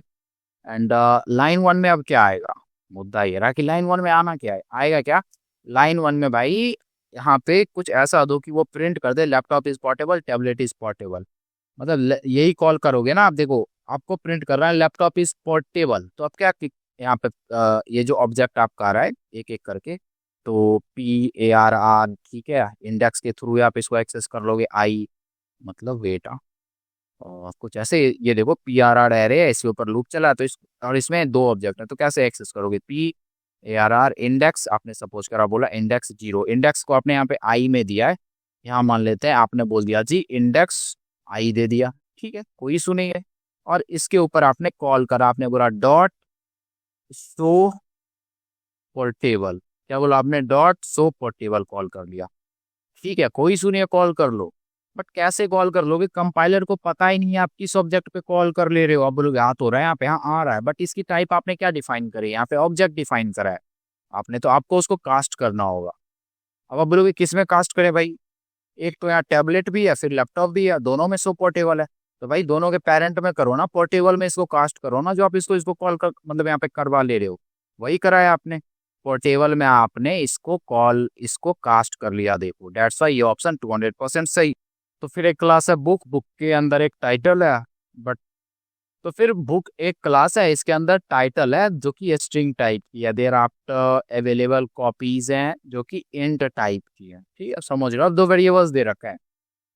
एंड लाइन 1 में अब क्या आएगा, मुद्दा ये रहा कि लाइन 1 में आना क्या है, आएगा क्या लाइन 1 में भाई, यहाँ पे कुछ ऐसा दो कि वो प्रिंट कर दे laptop is portable tablet is portable. मतलब यही कॉल करोगे ना आप, देखो आपको प्रिंट कर रहा है लैपटॉप इज पोर्टेबल, तो आप क्या यहाँ पे ये जो ऑब्जेक्ट आपका आ रहा है एक एक करके, तो PARR, ठीक है, इंडेक्स के थ्रू आप इसको एक्सेस कर लोगे। आई मतलब वेट, और कुछ ऐसे, ये देखो PRR एरे है, इसके ऊपर लूप चला है, तो इस और इसमें दो ऑब्जेक्ट है, तो कैसे एक्सेस करोगे? PARR इंडेक्स, आपने सपोज करा बोला इंडेक्स 0, इंडेक्स को आपने यहाँ पे आई में दिया है, यहाँ मान लेते हैं आपने बोल दिया जी इंडेक्स आई दे दिया, ठीक है, कोई इशू नहीं है। और इसके ऊपर आपने कॉल करा, आपने बोला डॉट शो पोर्टेबल, क्या बोला आपने? डॉट शो पोर्टेबल कॉल कर लिया, ठीक है, कोई इशू नहीं है, कॉल कर लो। बट कैसे कॉल कर लोगे? कंपाइलर को पता ही नहीं है आप किस ऑब्जेक्ट पे कॉल कर ले रहे हो। आप बोलोगे आ तो रहा है यहाँ पे, हाँ आ रहा है, बट इसकी टाइप आपने क्या डिफाइन करी है? यहाँ पे ऑब्जेक्ट डिफाइन करा है आपने, तो आपको उसको कास्ट करना होगा। अब आप बोलोगे किस में कास्ट करें भाई? एक तो यहाँ टैबलेट भी है, फिर लैपटॉप भी है, दोनों में सो पोर्टेबल है, तो भाई दोनों के पेरेंट में करो ना, पोर्टेबल में इसको कास्ट करो ना, जो आप इसको इसको कॉल कर मतलब यहाँ पे करवा ले रहे हो, वही कराया आपने। पोर्टेबल में आपने इसको कास्ट कर लिया, देखो डेट्स वाई ये ऑप्शन 200% सही। तो फिर एक क्लास है बुक, बुक के अंदर एक टाइटल है, बट तो फिर बुक एक क्लास है, इसके अंदर टाइटल है जो कि स्ट्रिंग टाइप की है, देयर आफ्टर अवेलेबल कॉपीज हैं जो कि इंट टाइप की है, ठीक है, समझ रहे हो? अब दो वेरिएबल्स दे रखा है,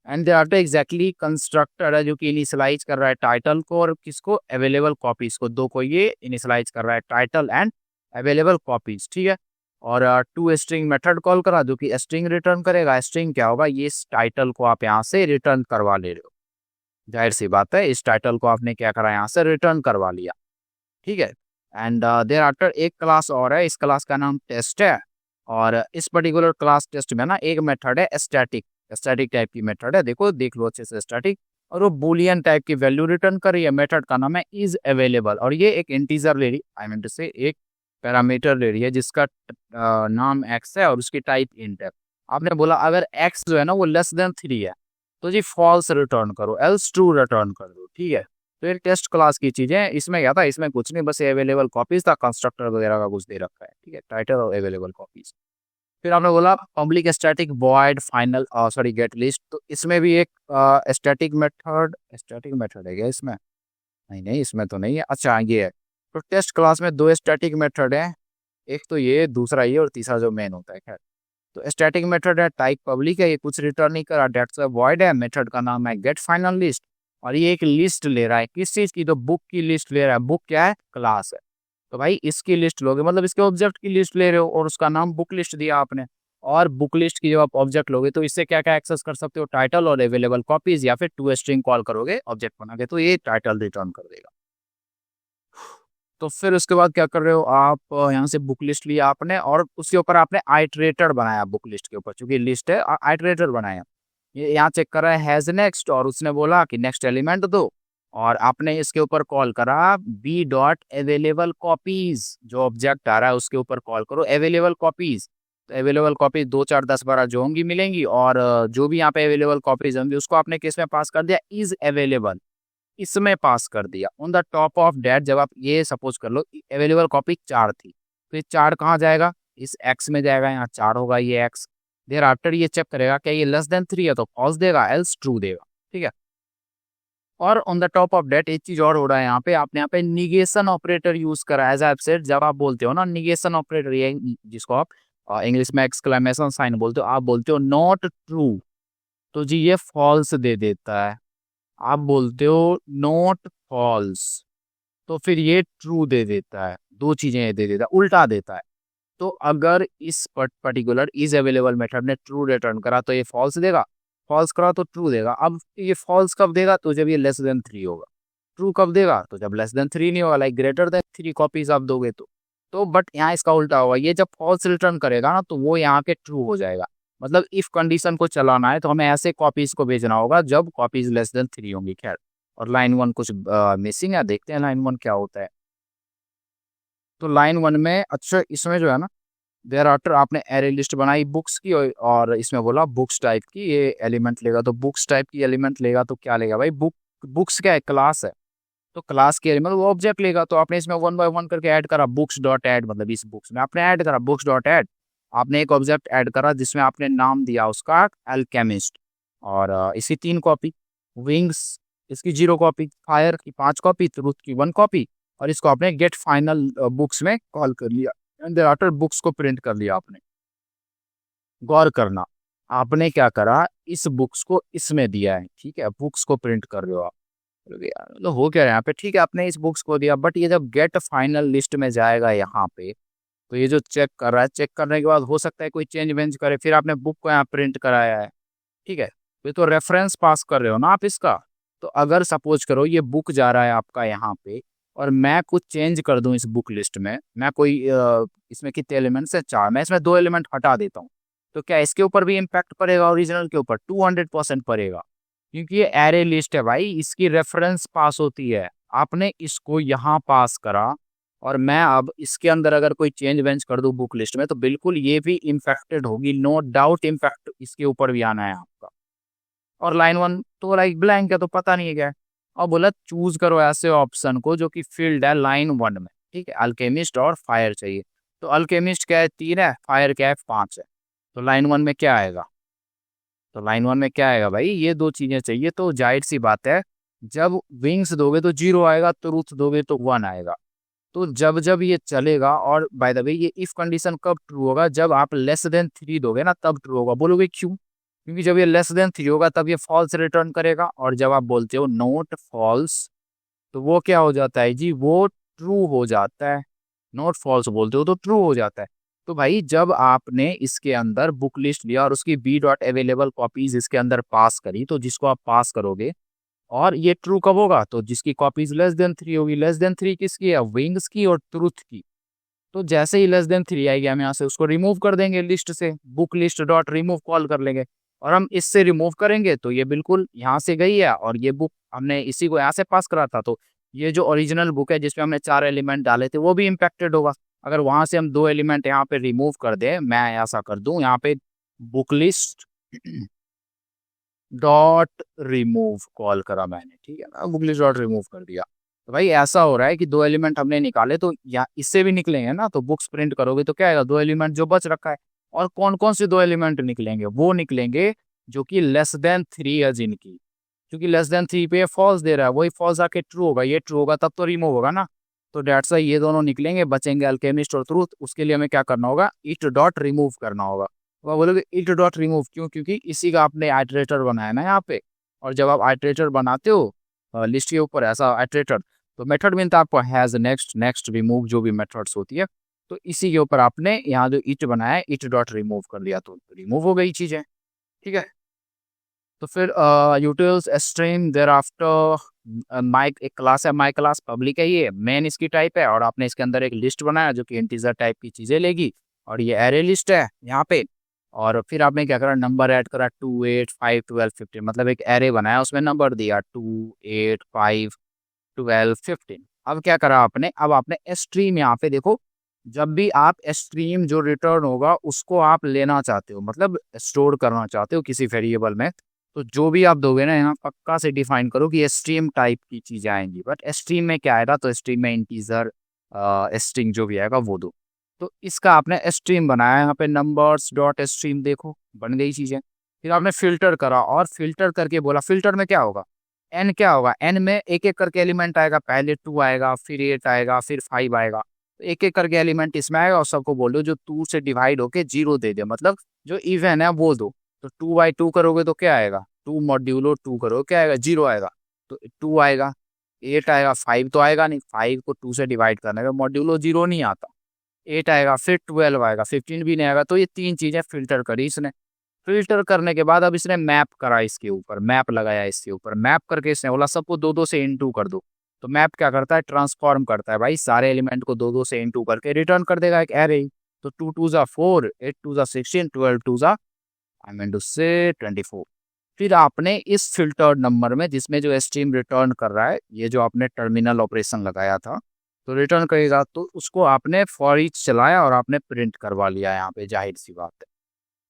and thereafter exactly constructor है जो कि इनिशियलाइज कर रहा है टाइटल को और किसको? अवेलेबल कॉपीज को, दो को ये इनिशियलाइज कर रहा है, टाइटल एंड अवेलेबल कॉपीज, ठीक है। और टू स्ट्रिंग मेथड कॉल करा जो कि स्ट्रिंग रिटर्न करेगा। स्ट्रिंग क्या होगा? ये इस टाइटल को आप यहाँ से रिटर्न करवा ले रहे हो, जाहिर सी बात है इस टाइटल को आपने क्या करा? यहाँ से रिटर्न करवा लिया, ठीक है। एंड देयर आफ्टर एक क्लास और है, इस क्लास का नाम टेस्ट है, और इस पर्टिकुलर क्लास टेस्ट में ना एक मेथड है स्टैटिक, स्टैटिक टाइप की मेथड है, देखो देख लो अच्छे से, स्टैटिक, और वो बूलियन टाइप की वैल्यू रिटर्न कर रही है। मेथड का नाम है इज अवेलेबल, और ये एक इंटीजर ले रही, आई मीन टू से एक पैरामीटर ले रही है जिसका नाम एक्स है और उसकी टाइप इंट है। आपने बोला अगर एक्स जो है ना वो लेस देन 3 है तो जी फॉल्स रिटर्न करो, एल्स ट्रू रिटर्न कर दो, ठीक है। तो ये टेस्ट क्लास की चीजें हैं, इसमें क्या था? इसमें कुछ नहीं, बस अवेलेबल कॉपीज था, कंस्ट्रक्टर वगैरह का कुछ दे रखा है, ठीक है, टाइटल और अवेलेबल कॉपीज। फिर आपने बोला public static void final sorry gate list, तो इसमें भी एक स्टैटिक मेथड है क्या इसमें? नहीं नहीं इसमें तो नहीं है, अच्छा ये है। तो टेस्ट क्लास में दो स्टैटिक मेथड है, एक तो ये, दूसरा ये, और तीसरा जो मेन होता है, खैर। तो स्टैटिक मेथड है, टाइप पब्लिक है, ये कुछ रिटर्न नहीं करा, डेट्स वॉइड है, मेथड का नाम है गेट फाइनल लिस्ट, और ये एक लिस्ट ले रहा है, किस चीज की? तो बुक की लिस्ट ले रहा है। बुक क्या है? क्लास है, तो भाई इसकी लिस्ट लोगे मतलब इसके ऑब्जेक्ट की लिस्ट ले रहे हो, और उसका नाम बुक लिस्ट दिया आपने। और बुक लिस्ट की जब आप ऑब्जेक्ट लोगे तो इससे क्या क्या एक्सेस कर सकते हो? टाइटल और अवेलेबल कॉपीज, या फिर टू स्ट्रिंग कॉल करोगे ऑब्जेक्ट बना के, तो ये टाइटल रिटर्न कर देगा। तो फिर उसके बाद क्या कर रहे हो आप? यहाँ से बुक लिस्ट लिया आपने, और उसके ऊपर आपने आइटरेटर बनाया, बुक लिस्ट के ऊपर चूंकि लिस्ट है आइटरेटर बनाया। ये यहाँ चेक कर रहा है हैज नेक्स्ट, और उसने बोला कि नेक्स्ट एलिमेंट दो, और आपने इसके ऊपर कॉल करा बी डॉट अवेलेबल कॉपीज, जो ऑब्जेक्ट आ रहा है उसके ऊपर कॉल करो अवेलेबल कॉपीज। तो अवेलेबल कॉपीज 2 4 10 12 जो होंगी मिलेंगी, और जो भी यहाँ पे अवेलेबल कॉपीज होंगी उसको आपने किस में पास कर दिया? इज अवेलेबल, इसमें पास कर दिया। On the top of that, जब आप ये सपोज कर लो अवेलेबल कॉपी 4 थी, तो ये 4 कहाँ जाएगा? इस एक्स में जाएगा, यहाँ 4 होगा ये एक्स। देर आफ्टर ये चेक करेगा क्या ये लेस देन 3 है तो फॉल्स देगा, एल्स ट्रू देगा, ठीक है। और on the top of that एक चीज और हो रहा है यहाँ पे, आपने यहाँ पे निगेशन ऑपरेटर यूज करा, एज आई सेड, जब आप बोलते हो ना निगेशन ऑपरेटर, ये जिसको आप इंग्लिश में एक्सक्लेमेशन साइन बोलते हो, आप बोलते हो नॉट ट्रू, तो जी ये फॉल्स दे देता है। आप बोलते हो नॉट फॉल्स, तो फिर ये ट्रू दे देता है, दो चीजें ये दे देता है, उल्टा देता है। तो अगर इस पर्टिकुलर इज अवेलेबल मेथड ने ट्रू रिटर्न करा तो ये फॉल्स देगा, फॉल्स करा तो ट्रू देगा। अब ये फॉल्स कब देगा? तो जब ये लेस देन 3 होगा। ट्रू कब देगा? तो जब लेस देन 3 नहीं होगा, लाइक ग्रेटर देन 3 कॉपीज आप दोगे तो बट यहाँ इसका उल्टा होगा, ये जब फॉल्स रिटर्न करेगा ना तो वो यहाँ के ट्रू हो जाएगा। मतलब इफ कंडीशन को चलाना है तो हमें ऐसे कॉपीज को भेजना होगा जब कॉपीज लेस देन 3 होंगी। खैर, और लाइन 1 कुछ मिसिंग है, देखते हैं लाइन 1 क्या होता है। तो लाइन 1 में अच्छा इसमें जो है ना, देयर आफ्टर आपने एरे लिस्ट बनाई बुक्स की, और इसमें बोला बुक्स टाइप की ये एलिमेंट लेगा, तो बुक्स टाइप की एलिमेंट लेगा तो क्या लेगा भाई? बुक्स क्या है? क्लास है, तो क्लास के एलिमेंट वो ऑब्जेक्ट लेगा। तो आपने इसमें 1 बाय 1 करके ऐड करा बुक्स डॉट ऐड, मतलब इस बुक्स में आपने ऐड करा बुक्स डॉट ऐड, आपने एक ऑब्जेक्ट ऐड करा जिसमें आपने नाम दिया उसका अल्केमिस्ट, और इसी 3 कॉपी विंग्स इसकी 0 कॉपी, फायर की 5 कॉपी, ट्रूथ की 1 कॉपी, और इसको आपने गेट फाइनल बुक्स में कॉल कर लिया एंड देयर आफ्टर बुक्स को प्रिंट कर लिया आपने। गौर करना, आपने क्या करा, इस बुक्स को इसमें दिया है, ठीक है, बुक्स को प्रिंट कर रहे हो आप। बोलोगे यार मतलब हो क्या रहा है यहाँ पे, ठीक है आपने इस बुक्स को दिया, बट ये जब गेट फाइनल लिस्ट में जाएगा यहाँ पे, तो ये जो चेक कर रहा है, चेक करने के बाद हो सकता है कोई चेंज वेंज करे, फिर आपने बुक को यहाँ प्रिंट कराया है, ठीक है, ये तो रेफरेंस पास कर रहे हो ना आप इसका। तो अगर सपोज करो ये बुक जा रहा है आपका यहाँ पे, और मैं कुछ चेंज कर दूं इस बुक लिस्ट में, मैं कोई इसमें कितने एलिमेंट्स है, 4, मैं इसमें 2 एलिमेंट हटा देता हूँ, तो क्या इसके ऊपर भी इम्पैक्ट पड़ेगा, ओरिजिनल के ऊपर 200% पड़ेगा, क्योंकि ये एरे लिस्ट है भाई, इसकी रेफरेंस पास होती है। आपने इसको यहाँ पास करा, और मैं अब इसके अंदर अगर कोई चेंज वेंज कर दूं बुक लिस्ट में, तो बिल्कुल ये भी इम्पैक्टेड होगी, नो डाउट इम्पैक्ट इसके ऊपर भी आना है आपका। और लाइन 1 तो लाइक ब्लैंक है, तो पता नहीं है क्या है, और बोला चूज करो ऐसे ऑप्शन को जो कि फील्ड है लाइन 1 में, ठीक है, अल्केमिस्ट और फायर चाहिए। तो अल्केमिस्ट क्या है, 3 है, फायर क्या है, 5 है, तो लाइन 1 में क्या आएगा, तो लाइन 1 में क्या आएगा भाई, ये 2 चीजें चाहिए, तो जाहिर सी बात है जब विंग्स दोगे तो 0 आएगा, तो रूथ दोगे तो 1 आएगा। तो जब जब ये चलेगा, और बाय द वे ये इफ कंडीशन कब ट्रू होगा, जब आप लेस देन 3 दोगे ना तब ट्रू होगा। बोलोगे क्यों, क्योंकि जब ये लेस देन 3 होगा तब ये फॉल्स रिटर्न करेगा, और जब आप बोलते हो नोट फॉल्स, तो वो क्या हो जाता है जी, वो ट्रू हो जाता है। नोट फॉल्स बोलते हो तो ट्रू हो जाता है। तो भाई जब आपने इसके अंदर बुक लिस्ट लिया और उसकी बी डॉट अवेलेबल कॉपीज इसके अंदर पास करी, तो जिसको आप पास करोगे, और ये ट्रू कब होगा, तो जिसकी कॉपीज लेस देन 3 होगी। लेस देन 3 किसकी है, विंग्स की और ट्रूथ की। तो जैसे ही लेस देन 3 आएगी, हम यहाँ से उसको रिमूव कर देंगे लिस्ट से, book list dot remove call कर लेंगे, और हम इससे रिमूव करेंगे तो ये बिल्कुल यहाँ से गई है, और ये बुक हमने इसी को यहाँ से पास करा था, तो ये जो ओरिजिनल बुक है जिसमें हमने 4 एलिमेंट डाले थे वो भी इम्पेक्टेड होगा। अगर वहां से हम 2 एलिमेंट यहाँ पे रिमूव कर दें, मैं ऐसा कर दूं यहाँ पे book list dot remove call करा मैंने, ठीक है ना, बुक लिस्ट डॉट रिमूव कर दिया, तो भाई ऐसा हो रहा है कि 2 एलिमेंट हमने निकाले, तो या इससे भी निकलेंगे ना, तो बुक्स प्रिंट करोगे तो क्या आएगा, 2 एलिमेंट जो बच रखा है। और कौन कौन से 2 एलिमेंट निकलेंगे, वो निकलेंगे जो कि लेस देन 3 है जिनकी, क्योंकि लेस देन 3 पे फॉल्स दे रहा है, वही फॉल्स आके ट्रू होगा, ये ट्रू होगा तब तो रिमूव होगा ना। तो डेट्स वाई ये दोनों निकलेंगे, बचेंगे अल्केमिस्ट और ट्रूथ। उसके लिए हमें क्या करना होगा, इट डॉट रिमूव करना होगा। तो आप बोलोगे इट डॉट रिमूव क्यों, क्योंकि इसी का आपने आइटरेटर बनाया ना यहाँ पे, और जब आप आइटरेटर बनाते हो लिस्ट के ऊपर ऐसा आइटरेटर, तो मेथड मिलता है आपको हैज, नेक्स्ट, नेक्स्ट, रिमूव, जो भी मेथड्स होती है, तो इसी के ऊपर आपने यहाँ जो इट बनाया है, इट डॉट रिमूव कर लिया, तो रिमूव हो गई चीजें, ठीक है। तो फिर utils stream thereafter Mike, एक क्लास है माई क्लास, पब्लिक है, ये मेन इसकी टाइप है, और आपने इसके अंदर एक लिस्ट बनाया जो कि इंटीजर टाइप की चीजें लेगी, और ये एरे लिस्ट है यहाँ पे। और फिर आपने क्या करा, नंबर ऐड करा 2, 8, 5, 12, 15, मतलब एक एरे बनाया, उसमें नंबर दिया 2, 8, 5, 12, 15। अब क्या करा आपने, अब आपने स्ट्रीम यहाँ पे देखो, जब भी आप स्ट्रीम जो रिटर्न होगा उसको आप लेना चाहते हो, मतलब स्टोर करना चाहते हो किसी वेरिएबल में, तो जो भी आप दोगे ना यहाँ पक्का से डिफाइन करो कि ये स्ट्रीम टाइप की चीजें आएंगी। बट स्ट्रीम में क्या आएगा, तो स्ट्रीम में इंटीजर स्ट्रिंग जो भी आएगा वो दो। तो इसका आपने स्ट्रीम बनाया यहाँ पे, नंबर्स डॉट स्ट्रीम, देखो बन गई चीजें। फिर आपने फिल्टर करा, और फिल्टर करके बोला, फिल्टर में क्या होगा, एन क्या होगा, एन में एक एक करके एलिमेंट आएगा, पहले 2 आएगा, फिर 8 आएगा, फिर 5 आएगा, तो एक एक करके एलिमेंट इसमें आएगा, और सबको बोल दो जो 2 से डिवाइड होके 0 दे दे, मतलब जो इवन है वो दो। तो 2/2 करोगे तो क्या आएगा, 2 मॉड्यूलो 2 करोगे क्या आएगा, 0 आएगा, तो 2 आएगा, 8 आएगा, 5 तो आएगा नहीं, 5 को 2 से डिवाइड करने का मॉड्यूलो 0 नहीं आता, 8 आएगा, फिर 12 आएगा, 15 भी नहीं आएगा। तो ये 3 चीजें फिल्टर करी इसने। फिल्टर करने के बाद अब इसने मैप करा, इसके ऊपर मैप लगाया, इसके ऊपर मैप करके इसने बोला सबको 2-2 से इनटू कर दो। तो मैप क्या करता है, ट्रांसफॉर्म करता है भाई, सारे एलिमेंट को 2-2 से इनटू करके रिटर्न कर देगा एक एरे। तो 2 2 जा 4, 8 2 जा 16, 12 2 जा आई मीन टू से 24। फिर आपने इस फिल्टर्ड नंबर में, जिसमें जो स्ट्रीम रिटर्न कर रहा है, ये जो आपने टर्मिनल ऑपरेशन लगाया था तो रिटर्न करेगा, तो उसको आपने फॉर ईच चलाया और आपने प्रिंट करवा लिया यहाँ पे, जाहिर सी बात है।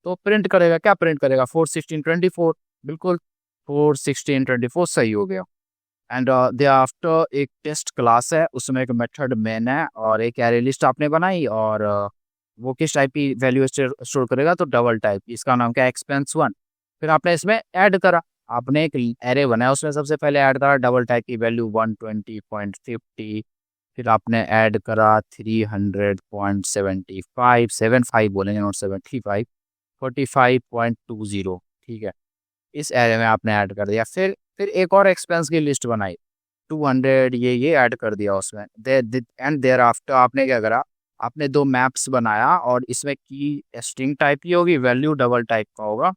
तो प्रिंट करेगा, क्या प्रिंट करेगा, 4 16 24, बिल्कुल 4 16 24 सही हो गया। एंड दे आफ्टर एक टेस्ट क्लास है, उसमें एक मेथड मेन है, और एक एरे लिस्ट आपने बनाई, और वो किस टाइप की वैल्यू स्टोर करेगा, तो डबल टाइप, इसका नाम क्या है, एक्सपेंस 1। फिर आपने इसमें ऐड करा, आपने एक एरे बनाया, उसमें सबसे पहले ऐड करा डबल टाइप की वैल्यू 120.50, फिर आपने ऐड करा 300.75 बोलेंगे, नॉट 75, 45.20, ठीक है। इस एरे में आपने ऐड कर दिया। फिर एक और एक्सपेंस की लिस्ट बनाई, 200, ये ऐड कर दिया उसमें। एंड देयर आफ्टर आपने क्या करा, आपने दो मैप्स बनाया, और इसमें की स्ट्रिंग टाइप की होगी, वैल्यू डबल टाइप का होगा।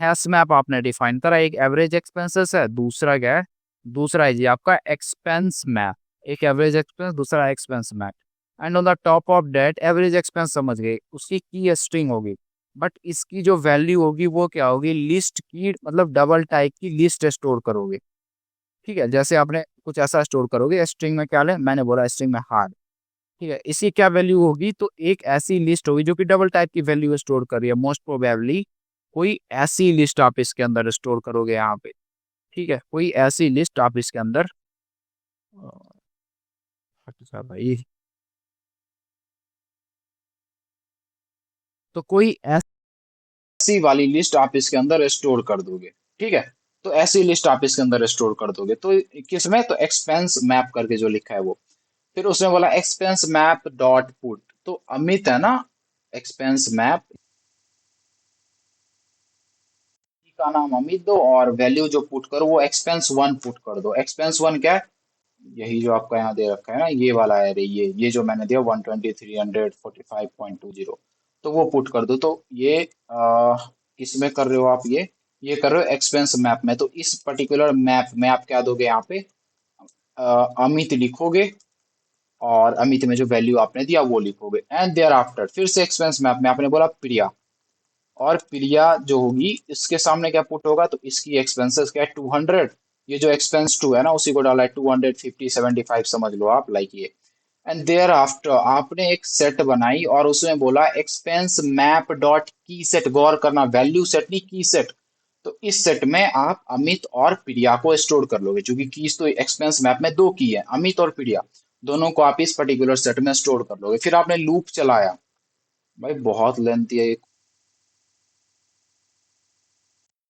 हैश मैप आपने डिफाइन करा, एक एवरेज एक्सपेंसेस है, दूसरा क्या है, दूसरा है जी आपका एक्सपेंस मैप। एक एवरेज एक्सपेंस, दूसरा expense map. And on the top of that average expense समझ गए, उसकी की स्ट्रिंग होगी, बट इसकी जो वैल्यू होगी वो क्या होगी, लिस्ट की, मतलब डबल टाइप की लिस्ट स्टोर करोगे, ठीक है। जैसे आपने कुछ ऐसा स्टोर करोगे, स्ट्रिंग में क्या ले, मैंने बोला स्ट्रिंग में हार्ड, ठीक है। इसकी क्या वैल्यू होगी, तो एक ऐसी लिस्ट होगी जो कि डबल टाइप की वैल्यू स्टोर कर रही है, मोस्ट प्रोबेबली कोई ऐसी लिस्ट आप इसके अंदर स्टोर करोगे यहाँ पे, ठीक है। कोई ऐसी लिस्ट आप इसके अंदर अच्छा भाई, तो कोई ऐसी वाली लिस्ट आप इसके अंदर स्टोर कर दोगे, ठीक है। तो ऐसी लिस्ट आप इसके अंदर स्टोर कर दोगे, तो किसमें, तो एक्सपेंस मैप करके जो लिखा है वो। फिर उसने बोला एक्सपेंस मैप डॉट पुट, तो अमित है ना, एक्सपेंस मैप का नाम अमित दो, और वैल्यू जो पुट करो वो एक्सपेंस वन पुट कर दो। एक्सपेंस वन क्या है, यही जो आपका यहाँ दे रखा है ना, ये वाला है रे, ये जो मैंने दिया 120, 345.20, तो वो पुट कर दो। तो ये किस में कर रहे हो आप, ये कर रहे हो एक्सपेंस मैप में। तो इस पर्टिकुलर मैप में आप क्या दोगे यहाँ पे, अमित लिखोगे, और अमित में जो वैल्यू आपने दिया वो लिखोगे। एंड देयर आफ्टर फिर से एक्सपेंस मैप में आपने बोला प्रिया, और प्रिया जो होगी इसके सामने क्या पुट होगा, तो इसकी एक्सपेंसेस क्या है 200, ये जो एक्सपेंस टू है ना उसी को डाला है 250, 75 समझ लो आप, लाइक ये। एंड देयर आफ्टर आपने एक सेट बनाई, और उसमें बोला एक्सपेंस मैप डॉट की सेट, गौर करना वैल्यू सेट नहीं की सेट। तो इस सेट में आप अमित और प्रिया को स्टोर कर लोगे, क्योंकि कीज तो एक्सपेंस मैप में दो की है, अमित और प्रिया, दोनों को आप इस पर्टिकुलर सेट में स्टोर कर लोगे। फिर आपने लूप चलाया, भाई बहुत लेंथी है,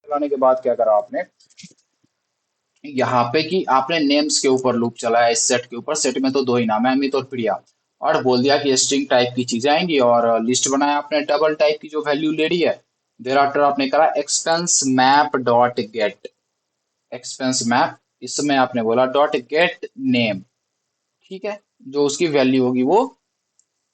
चलाने के बाद क्या करा आपने, यहाँ पे कि आपने नेम्स के ऊपर लूप चलाया, इस सेट के ऊपर, सेट में तो दो ही नाम है, अमित और प्रिया, और बोल दिया कि स्ट्रिंग टाइप की चीजें आएंगी, और लिस्ट बनाया आपने डबल टाइप की जो वैल्यू ले रही है। देर आफ्टर आपने करा expense map dot gate, expense map, इसमें आपने बोला डॉट गेट नेम, ठीक है। जो उसकी वैल्यू होगी वो,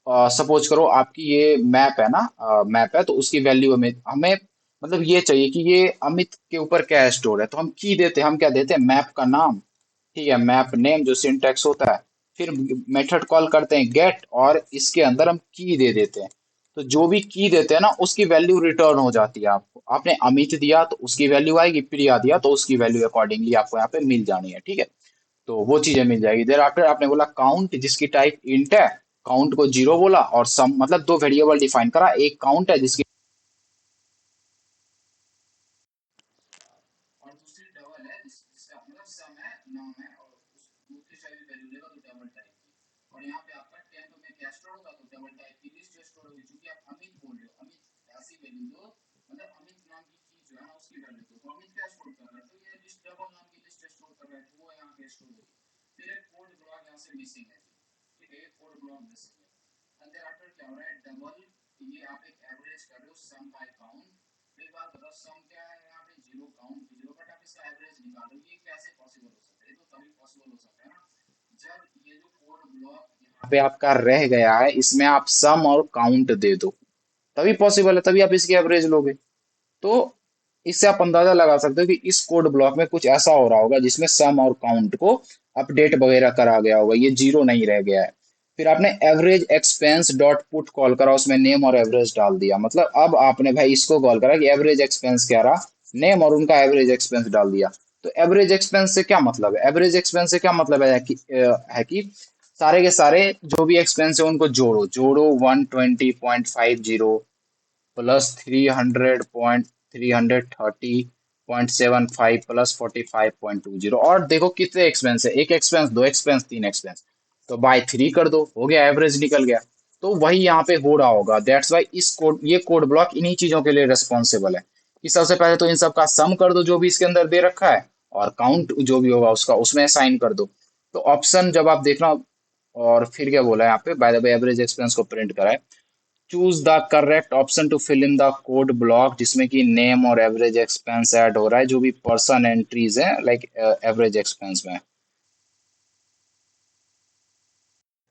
सपोज करो आपकी ये मैप है ना, मैप है, तो उसकी वैल्यू हमें हमें मतलब ये चाहिए कि ये अमित के ऊपर क्या स्टोर है, तो हम की देते हैं, हम क्या देते हैं, मैप का नाम, ठीक है, मैप नेम जो सिंटैक्स होता है। फिर मेथड कॉल करते हैं गेट, और इसके अंदर हम की दे देते हैं। तो जो भी की देते हैं ना उसकी वैल्यू रिटर्न हो जाती है आपको। आपने अमित दिया तो उसकी वैल्यू आएगी, प्रिया दिया तो उसकी वैल्यू अकॉर्डिंगली आपको यहाँ पे मिल जानी है, ठीक है। तो वो चीजें मिल जाएगी। देर आफ्टर आपने बोला काउंट, जिसकी टाइप इंट है, काउंट को जीरो बोला, और सम मतलब दो वेरिएबल डिफाइन करा, एक काउंट है जिसकी, और दूसरी डबल है जिसका मतलब सम है, नाम है, और दूसरी साइड भी वैल्यू लेगा तो डबल टाइप की। और यहाँ पे आपका टेम्प में क्या स्टोर होगा, तो डबल टाइप की लिस्ट स्टोर होगी, क्योंकि आप अमित बोल रहे हो, अमित ऐसी वैल्यू दो, मतलब अमित नाम की चीज जो है ना उसकी वैल्यू दो। तो अमित क्या स्टोर कर रहा है, तो ये लिस्ट डबल नाम की लिस्ट स्टोर कर रहा है, तो वो यहाँ पे स्टोर होगी। फिर एक कोड ब्लॉक यहाँ से मिसिंग है, ठीक है, एक कोड ब्लॉक मिसिंग है। एंड देयर आफ्टर क्या हो रहा है, डबल, ये आप एक एवरेज कर रहे हो सम बाय काउंट। एक बात बताओ, सम क्या है यहाँ पे, जीरो, काउंट की जीरो, बट आप इसका एवरेज निकालो, ये कैसे पॉसिबल हो सकता है, ये तो तभी पॉसिबल हो सकता है ना जब ये जो कोड ब्लॉक यहाँ पे आपका रह गया है इसमें आप सम और काउंट दे दो, तभी पॉसिबल है, तभी आप इसकी एवरेज लोगे। तो इससे आप अंदाजा लगा सकते हो कि इस कोड ब्लॉक में कुछ ऐसा हो रहा होगा जिसमें सम और काउंट को अपडेट वगैरह करा गया होगा, ये जीरो नहीं रह गया है। फिर आपने average expense dot put call करा, उसमें नेम और एवरेज डाल दिया, मतलब अब आपने भाई इसको कॉल करा कि एवरेज एक्सपेंस क्या रहा, नेम और उनका एवरेज एक्सपेंस डाल दिया। तो एवरेज एक्सपेंस से क्या मतलब है, एवरेज एक्सपेंस से क्या मतलब है कि सारे के सारे जो भी एक्सपेंस है उनको जोड़ो, जोड़ो 120.50 प्लस 300.330.75 प्लस 45.20, और देखो कितने एक्सपेंस है, एक एक्सपेंस, दो एक्सपेंस, तीन एक्सपेंस, तो बाय थ्री कर दो, हो गया, एवरेज निकल गया। तो वही यहाँ पे हो रहा होगा, दैट्स वाई इस कोड, ये कोड ब्लॉक इन्हीं चीजों के लिए रिस्पॉन्सिबल है कि सबसे पहले तो इन सब का सम कर दो जो भी इसके अंदर दे रखा है, और काउंट जो भी होगा उसका उसमें असाइन कर दो। तो ऑप्शन जब आप देखना, और फिर क्या बोला है यहाँ पे, by the way average expense को प्रिंट करा है। Choose the correct option to fill in the code block, जिसमें कि नेम और एवरेज एक्सपेंस ऐड हो रहा है, जो भी पर्सन एंट्रीज है लाइक एवरेज एक्सपेंस में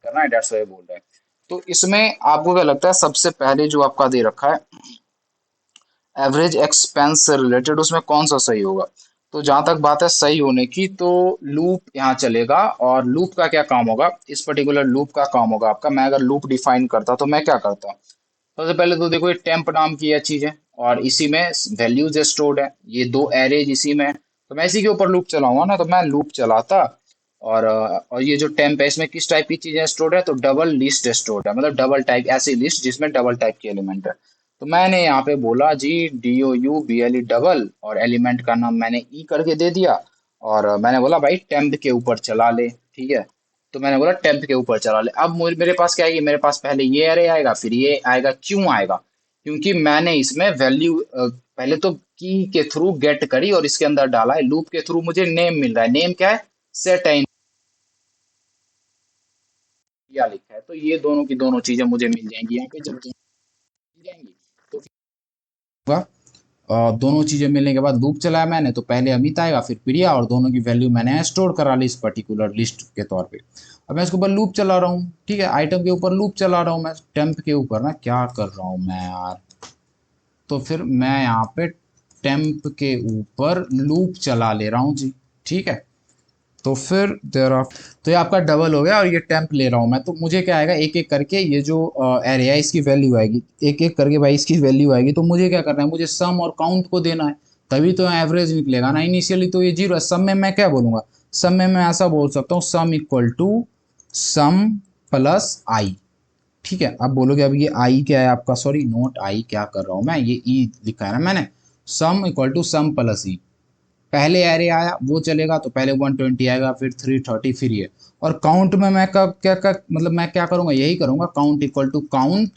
करना है, डेट्स वाई बोल रहा है। तो इसमें आपको क्या लगता है, सबसे पहले जो आपका दे रखा है एवरेज एक्सपेंस से रिलेटेड, उसमें कौन सा सही होगा? तो जहां तक बात है सही होने की, तो लूप यहाँ चलेगा, और लूप का क्या काम होगा, इस पर्टिकुलर लूप का काम होगा आपका, मैं अगर लूप डिफाइन करता तो मैं क्या करता? सबसे पहले तो देखो, ये टेम्प नाम की यह चीज है, और इसी में वैल्यूज स्टोर्ड है, ये दो एरेज इसी में है, तो मैं इसी के ऊपर लूप चलाऊंगा ना, तो मैं लूप चलाता। और ये जो टेम्प है, इसमें किस टाइप की चीजें स्टोर्ड है, तो डबल लिस्ट स्टोर्ड है, मतलब डबल टाइप, ऐसी लिस्ट जिसमें डबल टाइप के एलिमेंट है। तो मैंने यहाँ पे बोला जी DOUBLE डबल, और एलिमेंट का नाम मैंने ई करके दे दिया, और मैंने बोला भाई टेम्प के ऊपर चला ले, ठीक है। तो मैंने बोला टेम्प के ऊपर चला ले। अब मेरे पास क्या आएगी, मेरे पास पहले ये एरे आएगा, फिर ये आएगा, क्यों आएगा? क्योंकि मैंने इसमें वैल्यू पहले तो की के थ्रू गेट करी और इसके अंदर डाला है, लूप के थ्रू मुझे नेम मिल रहा है, नेम क्या है, सेट है, इंडिया लिखा है, तो ये दोनों की दोनों चीजें मुझे मिल जाएंगी यहाँ पे, जब मिल जाएंगी तो होगा। दोनों चीजें मिलने के बाद लूप चलाया मैंने, तो पहले अमित आएगा फिर प्रिया, और दोनों की वैल्यू मैंने स्टोर करा ली इस पर्टिकुलर लिस्ट के तौर पे। अब मैं इसके ऊपर लूप चला रहा हूँ, ठीक है, आइटम के ऊपर लूप चला रहा हूँ मैं, टेम्प के ऊपर ना, क्या कर रहा हूँ मैं यार। तो फिर मैं यहाँ पे टेम्प के ऊपर लूप चला ले रहा हूँ जी, ठीक है। तो फिर देर ऑफ, तो ये आपका डबल हो गया, और ये टेम्प ले रहा हूँ मैं, तो मुझे क्या आएगा, एक एक करके ये जो एरे है इसकी वैल्यू आएगी, एक एक करके भाई इसकी वैल्यू आएगी। तो मुझे क्या करना है, मुझे सम और काउंट को देना है, तभी तो एवरेज निकलेगा ना। इनिशियली तो ये जीरो है, सम में मैं क्या बोलूंगा, सम में मैं ऐसा बोल सकता हूँ, sum equal to sum plus i, ठीक है। अब बोलोगे अब ये आई क्या है आपका, सॉरी नोट आई, क्या कर रहा हूँ मैं, ये ई लिखा है ना मैंने, sum equal to sum plus e. पहले एरे आया वो चलेगा, तो पहले 120 आएगा, फिर 330, फिर ये। और काउंट में मैं क्या मतलब मैं क्या करूंगा, यही करूंगा, count equal to count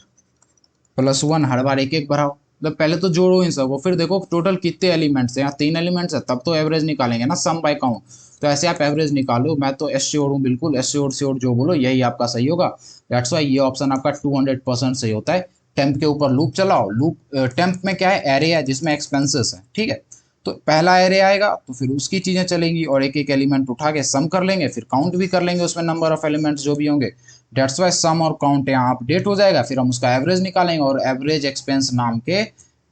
plus one, हर बार एक एक बढ़ाओ, मतलब पहले तो जोड़ो इन सबको, फिर देखो टोटल कितने एलिमेंट्स हैं, यहाँ 3 एलिमेंट्स है, तब तो एवरेज निकालेंगे ना, सम बाय काउंट। तो ऐसे आप एवरेज निकालो, मैं तो एश्योर हूँ बिल्कुल, एश्योर श्योर जो बोलो यही आपका सही होगा। दैट्स वाई ये ऑप्शन आपका 200% सही होता है। टेम्प के ऊपर लूप चलाओ, लूप टेम्प में क्या है, एरे है जिसमें एक्सपेंसेस है, ठीक है। तो पहला एरे आएगा तो फिर उसकी चीजें चलेंगी, और एक एक एलिमेंट उठा के सम कर लेंगे, फिर काउंट भी कर लेंगे उसमें नंबर ऑफ एलिमेंट्स जो भी होंगे। डेट्स वाई सम और काउंट यहाँ अपडेट हो जाएगा, फिर हम उसका एवरेज निकालेंगे, और एवरेज एक्सपेंस नाम के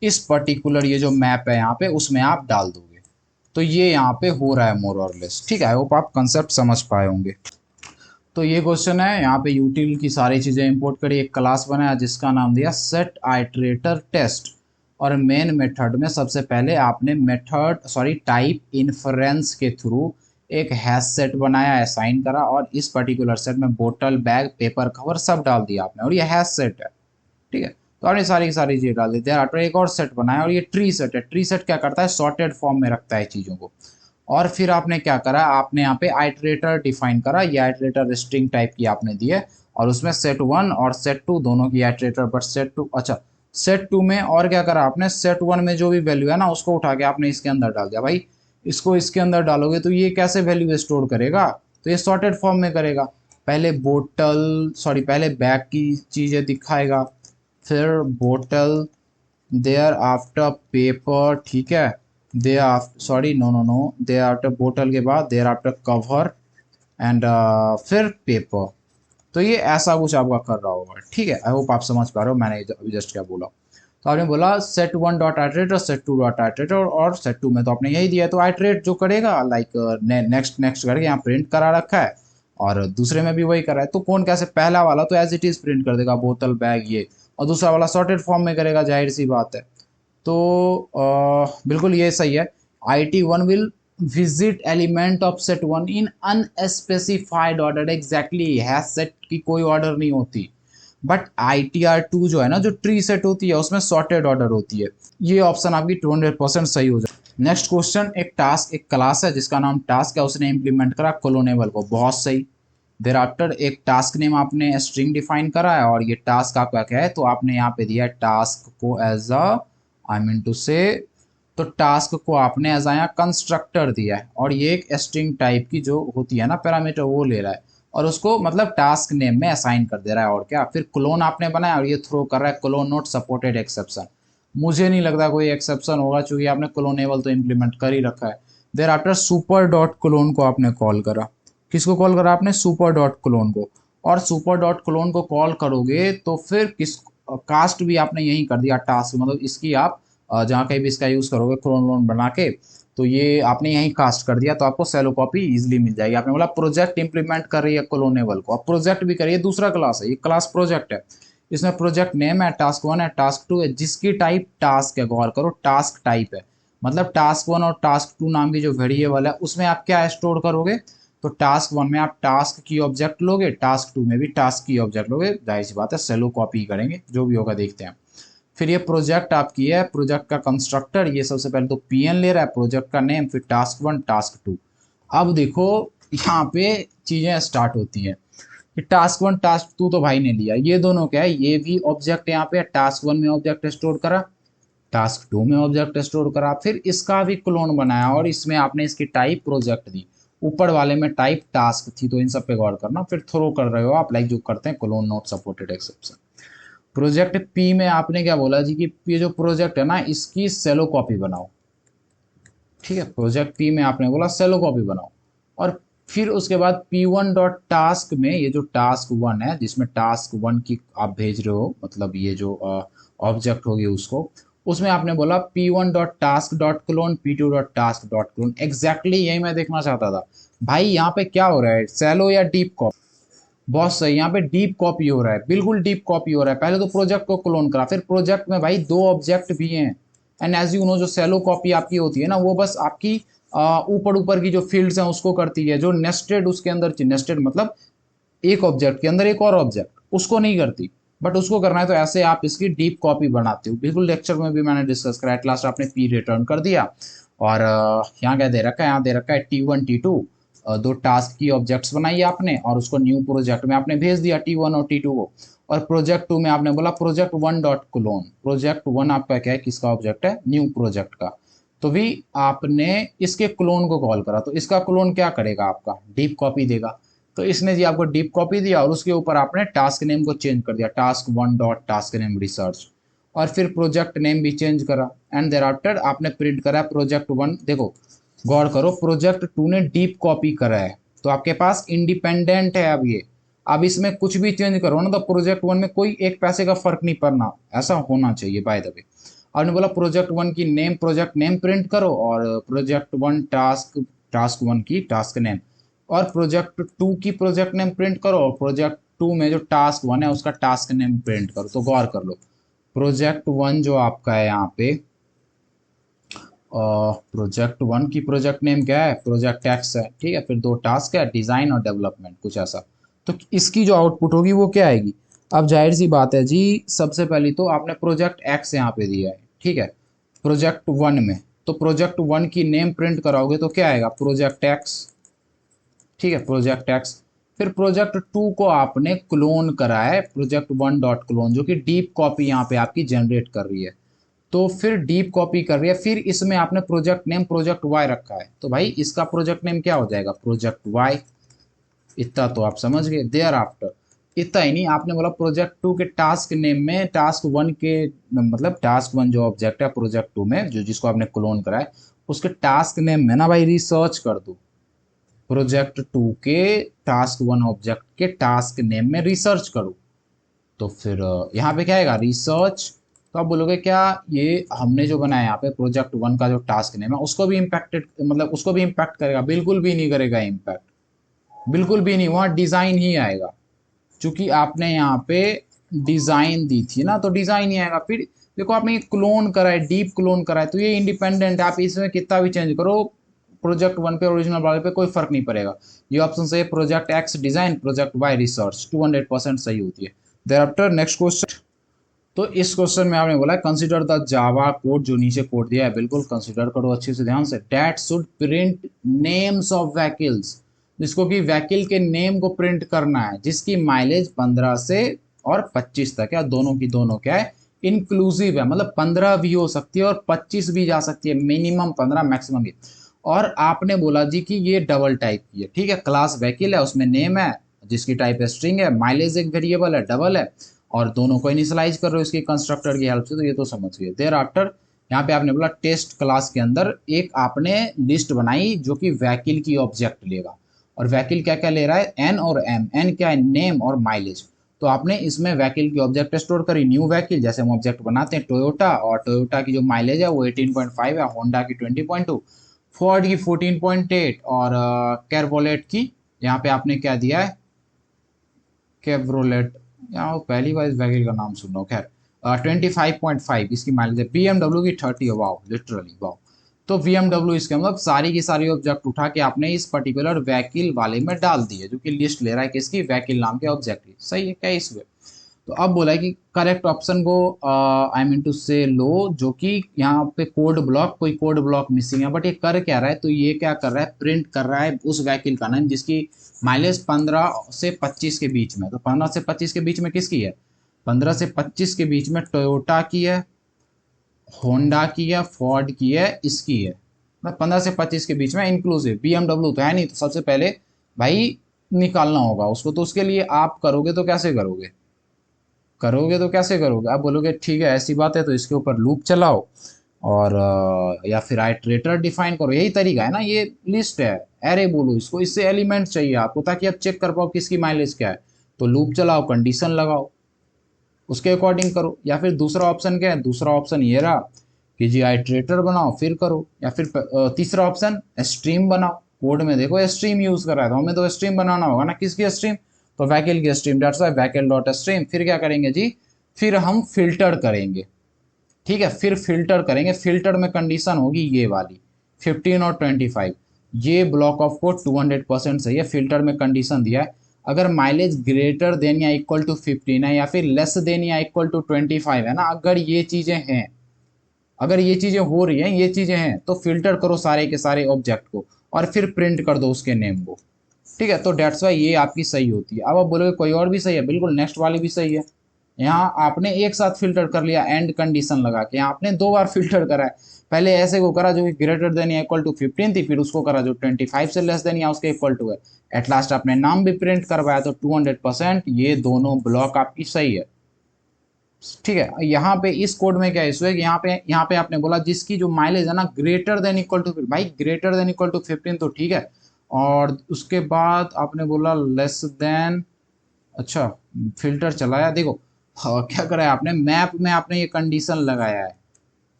इस पर्टिकुलर ये जो मैप है यहाँ पे उसमें आप डाल दोगे। तो ये यहाँ पे हो रहा है मोर और लेस, ठीक है। आई होप आप कंसेप्ट समझ पाए होंगे। तो ये क्वेश्चन है, यहाँ पे यूटिल की सारी चीज़ें इंपोर्ट करी, एक क्लास बनाया जिसका नाम दिया सेट आइटरेटर टेस्ट, और मेन मेथड में सबसे पहले आपने मेथड सॉरी टाइप इन्फ्रेंस के थ्रू एक हैश सेट बनाया, असाइन करा, और इस पर्टिकुलर सेट में बोतल, बैग, पेपर, कवर सब डाल दिया आपने, और ये हैश सेट है, ठीक है। तो आपने सारी की सारी चीज़ डाल दी, देयर आफ्टर एक और सेट बनाया, और ये ट्री सेट है। ट्री सेट क्या करता है, सॉर्टेड फॉर्म में रखता है चीज़ों को। और फिर आपने क्या करा, आपने यहाँ पे आइटरेटर डिफाइन करा, ये आइटरेटर स्ट्रिंग टाइप की आपने दी है, और उसमें सेट वन और सेट टू दोनों की आइटरेटर, बट सेट टू, अच्छा सेट टू में और क्या करा आपने, सेट वन में जो भी वैल्यू है ना उसको उठा के आपने इसके अंदर डाल दिया। भाई इसको इसके अंदर डालोगे तो ये कैसे वैल्यू स्टोर करेगा, तो ये सॉर्टेड फॉर्म में करेगा। पहले बोतल सॉरी पहले बैग की चीज़ें दिखाएगा, फिर बोतल, देयर आफ्टर पेपर, ठीक है, there after sorry no no no there after बोतल के बाद देयर आफ्टर कवर, एंड फिर पेपर। तो ये ऐसा कुछ आपका कर रहा होगा, ठीक है। आई होप आप समझ पा रहे हो मैंने अभी जस्ट क्या बोला। तो आपने बोला set one dot iterator, set to dot iterator, और सेट टू में तो आपने यही दिया है, तो आइटरेट जो करेगा लाइक नेक्स्ट नेक्स्ट करके यहाँ प्रिंट करा रखा है, और दूसरे में भी वही करा है। तो कौन कैसे, पहला वाला तो एज इट इज प्रिंट कर देगा बोतल, बैग, ये, और दूसरा वाला सॉर्टेड फॉर्म में करेगा, जाहिर सी बात है। तो बिल्कुल ये सही है। IT1 will visit element of set one in unspecified order, exactly hash set की कोई ऑर्डर नहीं होती, बट ITR2 जो है ना, जो ट्री सेट होती है उसमें सॉर्टेड ऑर्डर होती है। ये ऑप्शन आपकी 200% सही हो जाए। नेक्स्ट क्वेश्चन, एक टास्क, एक क्लास है जिसका नाम टास्क है, उसने इंप्लीमेंट करा कोलोनेबल को, बहुत सही। देर आफ्टर एक टास्क नेम आपने स्ट्रिंग डिफाइन करा है, और ये टास्क आपका क्या है, तो आपने यहाँ पे दिया है टास्क को as a, I mean to say तो टास्क को आपने एज आया कंस्ट्रक्टर दिया है और ये एक स्ट्रिंग टाइप की जो होती है ना पैरामीटर वो ले रहा है और उसको मतलब टास्क नेम में असाइन कर दे रहा है। और क्या, फिर क्लोन आपने बनाया और ये थ्रो कर रहा है क्लोन नोट सपोर्टेड एक्सेप्शन। मुझे नहीं लगता कोई एक्सेप्शन होगा क्योंकि आपने क्लोनेबल तो इम्प्लीमेंट कर ही रखा है। There after super dot clone को आपने कॉल करा। किसको कॉल करा आपने? सुपर डॉट क्लोन को। और सुपर डॉट क्लोन को कॉल करोगे तो फिर किस कास्ट भी आपने यही कर दिया टास्क, मतलब इसकी आप जहाँ कहीं भी इसका यूज़ करोगे क्लोन लोन बना के तो ये आपने यहीं कास्ट कर दिया तो आपको सेलो कॉपी इजीली मिल जाएगी। आपने बोला प्रोजेक्ट इंप्लीमेंट कर रही है क्लोनेबल को, अब प्रोजेक्ट भी करिए, दूसरा क्लास है, ये क्लास प्रोजेक्ट है, इसमें प्रोजेक्ट नेम है, टास्क 1 है, टास्क 2 है, जिसकी टाइप टास्क है, गौर करो टास्क टाइप है, मतलब टास्क 1 और टास्क 2 नाम की जो वेरिएबल है उसमें आप क्या स्टोर करोगे? तो टास्क 1 में आप टास्क की ऑब्जेक्ट लोगे, टास्क 2 में भी टास्क की ऑब्जेक्ट लोगे, जाहिर सी बात है सेलो कॉपी करेंगे, जो भी होगा देखते हैं। फिर ये प्रोजेक्ट आपकी है, प्रोजेक्ट का कंस्ट्रक्टर, ये सबसे पहले तो पीएन ले रहा है, प्रोजेक्ट का नेम, फिर टास्क 1 टास्क 2। अब देखो यहाँ पे चीज़ें स्टार्ट होती हैं कि टास्क 1 टास्क 2 तो भाई ने लिया, ये दोनों क्या है, ये भी ऑब्जेक्ट यहाँ पे टास्क 1 में ऑब्जेक्ट स्टोर करा, टास्क 2 में ऑब्जेक्ट स्टोर करा, फिर इसका भी क्लोन बनाया और इसमें आपने इसकी टाइप प्रोजेक्ट दी, ऊपर वाले में टाइप टास्क थी, तो इन सब पे गौर करना। फिर थ्रो कर रहे हो आप लाइक जो करते हैं clone not supported exception. Project P में आपने क्या बोला जी कि ये जो प्रोजेक्ट है ना इसकी सेलो कॉपी बनाओ, ठीक है, प्रोजेक्ट पी में आपने बोला सेलो कॉपी बनाओ। और फिर उसके बाद P1 डॉट टास्क में ये जो टास्क 1 है जिसमें टास्क 1 की आप भेज रहे हो, मतलब ये जो ऑब्जेक्ट होगी उसको, उसमें आपने बोला P1 dot task dot clone, P2 dot task dot clone. Exactly यही मैं देखना चाहता था भाई, यहाँ पे क्या हो रहा है, सेलो या डीप कॉपी? बहुत सही, यहाँ पे डीप कॉपी हो रहा है, बिल्कुल डीप कॉपी हो रहा है। पहले तो प्रोजेक्ट को क्लोन करा, फिर प्रोजेक्ट में भाई दो ऑब्जेक्ट भी हैं, एंड एज यू नो जो सेलो कॉपी आपकी होती है ना वो बस आपकी ऊपर ऊपर की जो फील्ड्स हैं उसको करती है, जो नेस्टेड उसके अंदर, नेस्टेड मतलब एक ऑब्जेक्ट के अंदर एक और ऑब्जेक्ट, उसको नहीं करती। बट उसको करना है तो ऐसे आप इसकी डीप कॉपी बनाते हो, बिल्कुल लेक्चर में भी मैंने डिस्कस करा। एट लास्ट आपने पी रिटर्न कर दिया और यहाँ क्या दे रखा है, यहाँ दे रखा है T1 T2, दो टास्क की ऑब्जेक्ट्स बनाई आपने और उसको न्यू प्रोजेक्ट में आपने भेज दिया T1 और T2 को। और प्रोजेक्ट 2 में आपने बोला प्रोजेक्ट 1 डॉट क्लोन, प्रोजेक्ट 1 आपका क्या है, किसका ऑब्जेक्ट है, न्यू प्रोजेक्ट का। तो भी आपने इसके क्लोन को कॉल करा, तो इसका क्लोन क्या करेगा आपका, डीप कॉपी देगा। तो इसने जी आपको डीप कॉपी दिया और उसके ऊपर आपने टास्क नेम को चेंज कर दिया, task 1 dot task name research, और फिर प्रोजेक्ट नेम भी चेंज करा, एंड देर आफ्टर आपने प्रिंट करा प्रोजेक्ट 1। देखो गौर करो, प्रोजेक्ट 2 ने डीप कॉपी करा है तो आपके पास इंडिपेंडेंट है। अब ये, अब इसमें कुछ भी चेंज करो ना तो प्रोजेक्ट 1 में कोई एक पैसे का फर्क नहीं पड़ना, ऐसा होना चाहिए बाय द वे। आपने बोला प्रोजेक्ट 1 की नेम, प्रोजेक्ट नेम प्रिंट करो और प्रोजेक्ट 1 टास्क, टास्क 1 की टास्क नेम, और प्रोजेक्ट 2 की प्रोजेक्ट नेम प्रिंट करो और प्रोजेक्ट 2 में जो टास्क 1 है उसका टास्क नेम प्रिंट करो। तो गौर कर लो, प्रोजेक्ट 1 जो आपका है यहाँ पे, प्रोजेक्ट 1 की प्रोजेक्ट नेम क्या है, प्रोजेक्ट एक्स है, ठीक है, फिर दो टास्क है, डिज़ाइन और डेवलपमेंट, कुछ ऐसा। तो इसकी जो आउटपुट होगी वो क्या आएगी? अब जाहिर सी बात है जी, सबसे पहले तो आपने प्रोजेक्ट एक्स यहाँ पे दिया है, ठीक है, प्रोजेक्ट 1 में, तो प्रोजेक्ट 1 की नेम प्रिंट कराओगे तो क्या आएगा, प्रोजेक्ट एक्स, ठीक है, प्रोजेक्ट एक्स। फिर प्रोजेक्ट 2 को आपने क्लोन करा है, प्रोजेक्ट 1 डॉट क्लोन, जो कि डीप कॉपी यहाँ पे आपकी जनरेट कर रही है, तो फिर डीप कॉपी कर रही है। फिर इसमें आपने प्रोजेक्ट नेम प्रोजेक्ट वाई रखा है, तो भाई इसका प्रोजेक्ट नेम क्या हो जाएगा, प्रोजेक्ट वाई। इतना तो आप समझ गए। देयर आफ्टर इतना ही नहीं, आपने बोला प्रोजेक्ट 2 के टास्क नेम में टास्क 1 के, मतलब टास्क 1 जो ऑब्जेक्ट है प्रोजेक्ट 2 में जो जिसको आपने क्लोन करा है उसके टास्क नेम में ना भाई रिसर्च कर दो, प्रोजेक्ट 2 के टास्क 1 ऑब्जेक्ट के टास्क नेम में रिसर्च करो। तो फिर यहाँ पे क्या आएगा, रिसर्च। तो आप बोलोगे क्या ये हमने जो बनाया यहाँ पे प्रोजेक्ट 1 का जो टास्क नेम है उसको भी इम्पैक्टेड, मतलब उसको भी इम्पैक्ट करेगा? बिल्कुल भी नहीं करेगा इम्पैक्ट, बिल्कुल भी नहीं, वहाँ डिज़ाइन ही आएगा, क्योंकि आपने यहाँ पे डिज़ाइन दी थी ना, तो डिज़ाइन ही आएगा। फिर देखो आपने ये क्लोन करा है, डीप क्लोन करा है, तो ये इंडिपेंडेंट है, आप इसमें कितना भी चेंज करो प्रोजेक्ट 1 पे ओरिजिनल वाले पे कोई फर्क नहीं पड़ेगा। ये ऑप्शन सही है, project X design, project Y research, 200% सही होती है। There after next question. तो इस क्वेश्चन में आपने बोला कंसिडर द जावा कोड, जो नीचे कोड दिया है बिल्कुल कंसिडर करो अच्छे से ध्यान से। That should print names of vehicles, जिसको कि व्हीकल के नेम को प्रिंट करना है, जिसकी माइलेज 15 से और 25 तक है, दोनों की दोनों क्या है, इंक्लूसिव है, मतलब 15 भी हो सकती है और 25 भी जा सकती है, मिनिमम 15 मैक्सिमम 20। और आपने बोला जी कि ये डबल टाइप की है, ठीक है, क्लास व्हीकल है, उसमें नेम है जिसकी टाइप है स्ट्रिंग है, माइलेज एक वेरिएबल है, डबल है, और दोनों को इनिशियलाइज कर रहे हो इसके कंस्ट्रक्टर की हेल्प से, तो ये तो समझ गए। देयर आफ्टर यहाँ पे आपने बोला टेस्ट क्लास के अंदर एक आपने लिस्ट बनाई जो कि व्हीकल की ऑब्जेक्ट लेगा, और व्हीकल क्या क्या ले रहा है, एन और एम। एन क्या है, नेम और माइलेज। तो आपने इसमें व्हीकल की ऑब्जेक्ट स्टोर करी, न्यू व्हीकल जैसे हम ऑब्जेक्ट बनाते हैं टोयोटा, और टोयोटा की जो माइलेज है वो 18.5 है, होंडा की 20.2, फोर्ड की 14.8, और कैरवोलेट की यहाँ पे आपने क्या दिया है, कैब्रोलेट, यहाँ पहली बार इस व्हीकल का नाम सुन रहा हूँ, खैर 25.5 इसकी माइलेज है। BMW की 30 है, वाओ लिटरली वाओ। तो BMW इसके मतलब सारी की सारी ऑब्जेक्ट उठा के आपने इस पर्टिकुलर व्हीकल वाले में डाल दी है, जो कि लिस्ट ले रहा है किसकी, व्हीकल नाम के ऑब्जेक्ट की। सही है क्या इसमें? तो अब बोला है कि करेक्ट ऑप्शन को आई मीन टू से लो, जो कि यहाँ पे कोड ब्लॉक, कोई कोड ब्लॉक मिसिंग है, बट ये कर क्या रहा है, तो ये क्या कर रहा है, प्रिंट कर रहा है उस व्हीकल का नाम जिसकी माइलेज 15 से 25 के बीच में। तो 15 से 25 के बीच में किसकी है, 15 से 25 के बीच में टोयोटा की है, होंडा की है, फोर्ड की है, इसकी है, मतलब 15 से 25 के बीच में इंक्लूसिव। BMW तो है नहीं, तो सबसे पहले भाई निकालना होगा उसको, तो उसके लिए आप करोगे तो कैसे करोगे, आप बोलोगे ठीक है ऐसी बात है, तो इसके ऊपर लूप चलाओ और या फिर आइटरेटर डिफाइन करो, यही तरीका है ना, ये लिस्ट है, एरे बोलो इसको, इससे एलिमेंट चाहिए आपको ताकि आप चेक कर पाओ किसकी माइलेज क्या है। तो लूप चलाओ, कंडीशन लगाओ, उसके अकॉर्डिंग करो। या फिर दूसरा ऑप्शन क्या है, दूसरा ऑप्शन ये रहा कि जी आइटरेटर बनाओ फिर करो, या फिर तीसरा ऑप्शन स्ट्रीम बनाओ। कोड में देखो स्ट्रीम यूज कर रहा है, तो हमें तो स्ट्रीम बनाना होगा ना, किसकी स्ट्रीम, तो व्हीकल की stream, dates why vehicle dot stream. फिर क्या करेंगे जी, फिर हम फिल्टर करेंगे, ठीक है, फिर फिल्टर करेंगे। फिल्टर में कंडीशन होगी ये वाली 15 और 25, ये ब्लॉक ऑफ कोड 200% सही है। फिल्टर में कंडीशन दिया है अगर माइलेज ग्रेटर देन या इक्वल टू 15 है, या फिर लेस देन या इक्वल टू 25 है ना, अगर ये चीजें हैं, अगर ये चीजें हो रही हैं, ये चीजें हैं, तो फिल्टर करो सारे के सारे ऑब्जेक्ट को और फिर प्रिंट कर दो उसके नेम को, ठीक है। तो डेट्स वाई ये आपकी सही होती है। अब आप बोलोगे कोई और भी सही है, बिल्कुल नेक्स्ट वाली भी सही है। यहाँ आपने एक साथ फिल्टर कर लिया एंड कंडीशन लगा के, यहाँ आपने 2 बार फिल्टर करा है। पहले ऐसे को करा जो कि ग्रेटर देन या इक्वल टू 15 थी, फिर उसको करा जो 25 से लेस देन या उसके इक्वल टू है। एट लास्ट आपने नाम भी प्रिंट करवाया, तो 200% ये दोनों ब्लॉक आपकी सही है, ठीक है। यहाँ पे इस कोड में क्या इशू है कि यहाँ पे आपने बोला जिसकी जो माइलेज है ना ग्रेटर देन इक्वल टू, भाई ग्रेटर देन इक्वल टू 15 तो ठीक है, और उसके बाद आपने बोला लेस देन, अच्छा फिल्टर चलाया, देखो हाँ, क्या करा है आपने, मैप में आपने ये कंडीशन लगाया है।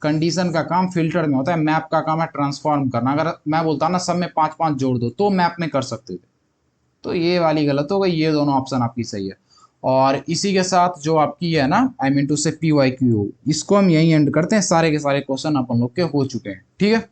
कंडीशन का काम फिल्टर में होता है, मैप का काम है ट्रांसफॉर्म करना। अगर मैं बोलता ना सब में 5-5 जोड़ दो तो मैप में कर सकते थे, तो ये वाली गलत हो गई, ये दोनों ऑप्शन आपकी सही है। और इसी के साथ जो आपकी है ना आई मीन टू से PYQ, इसको हम यही एंड करते हैं, सारे के सारे क्वेश्चन अपन लोग के हो चुके हैं, ठीक है।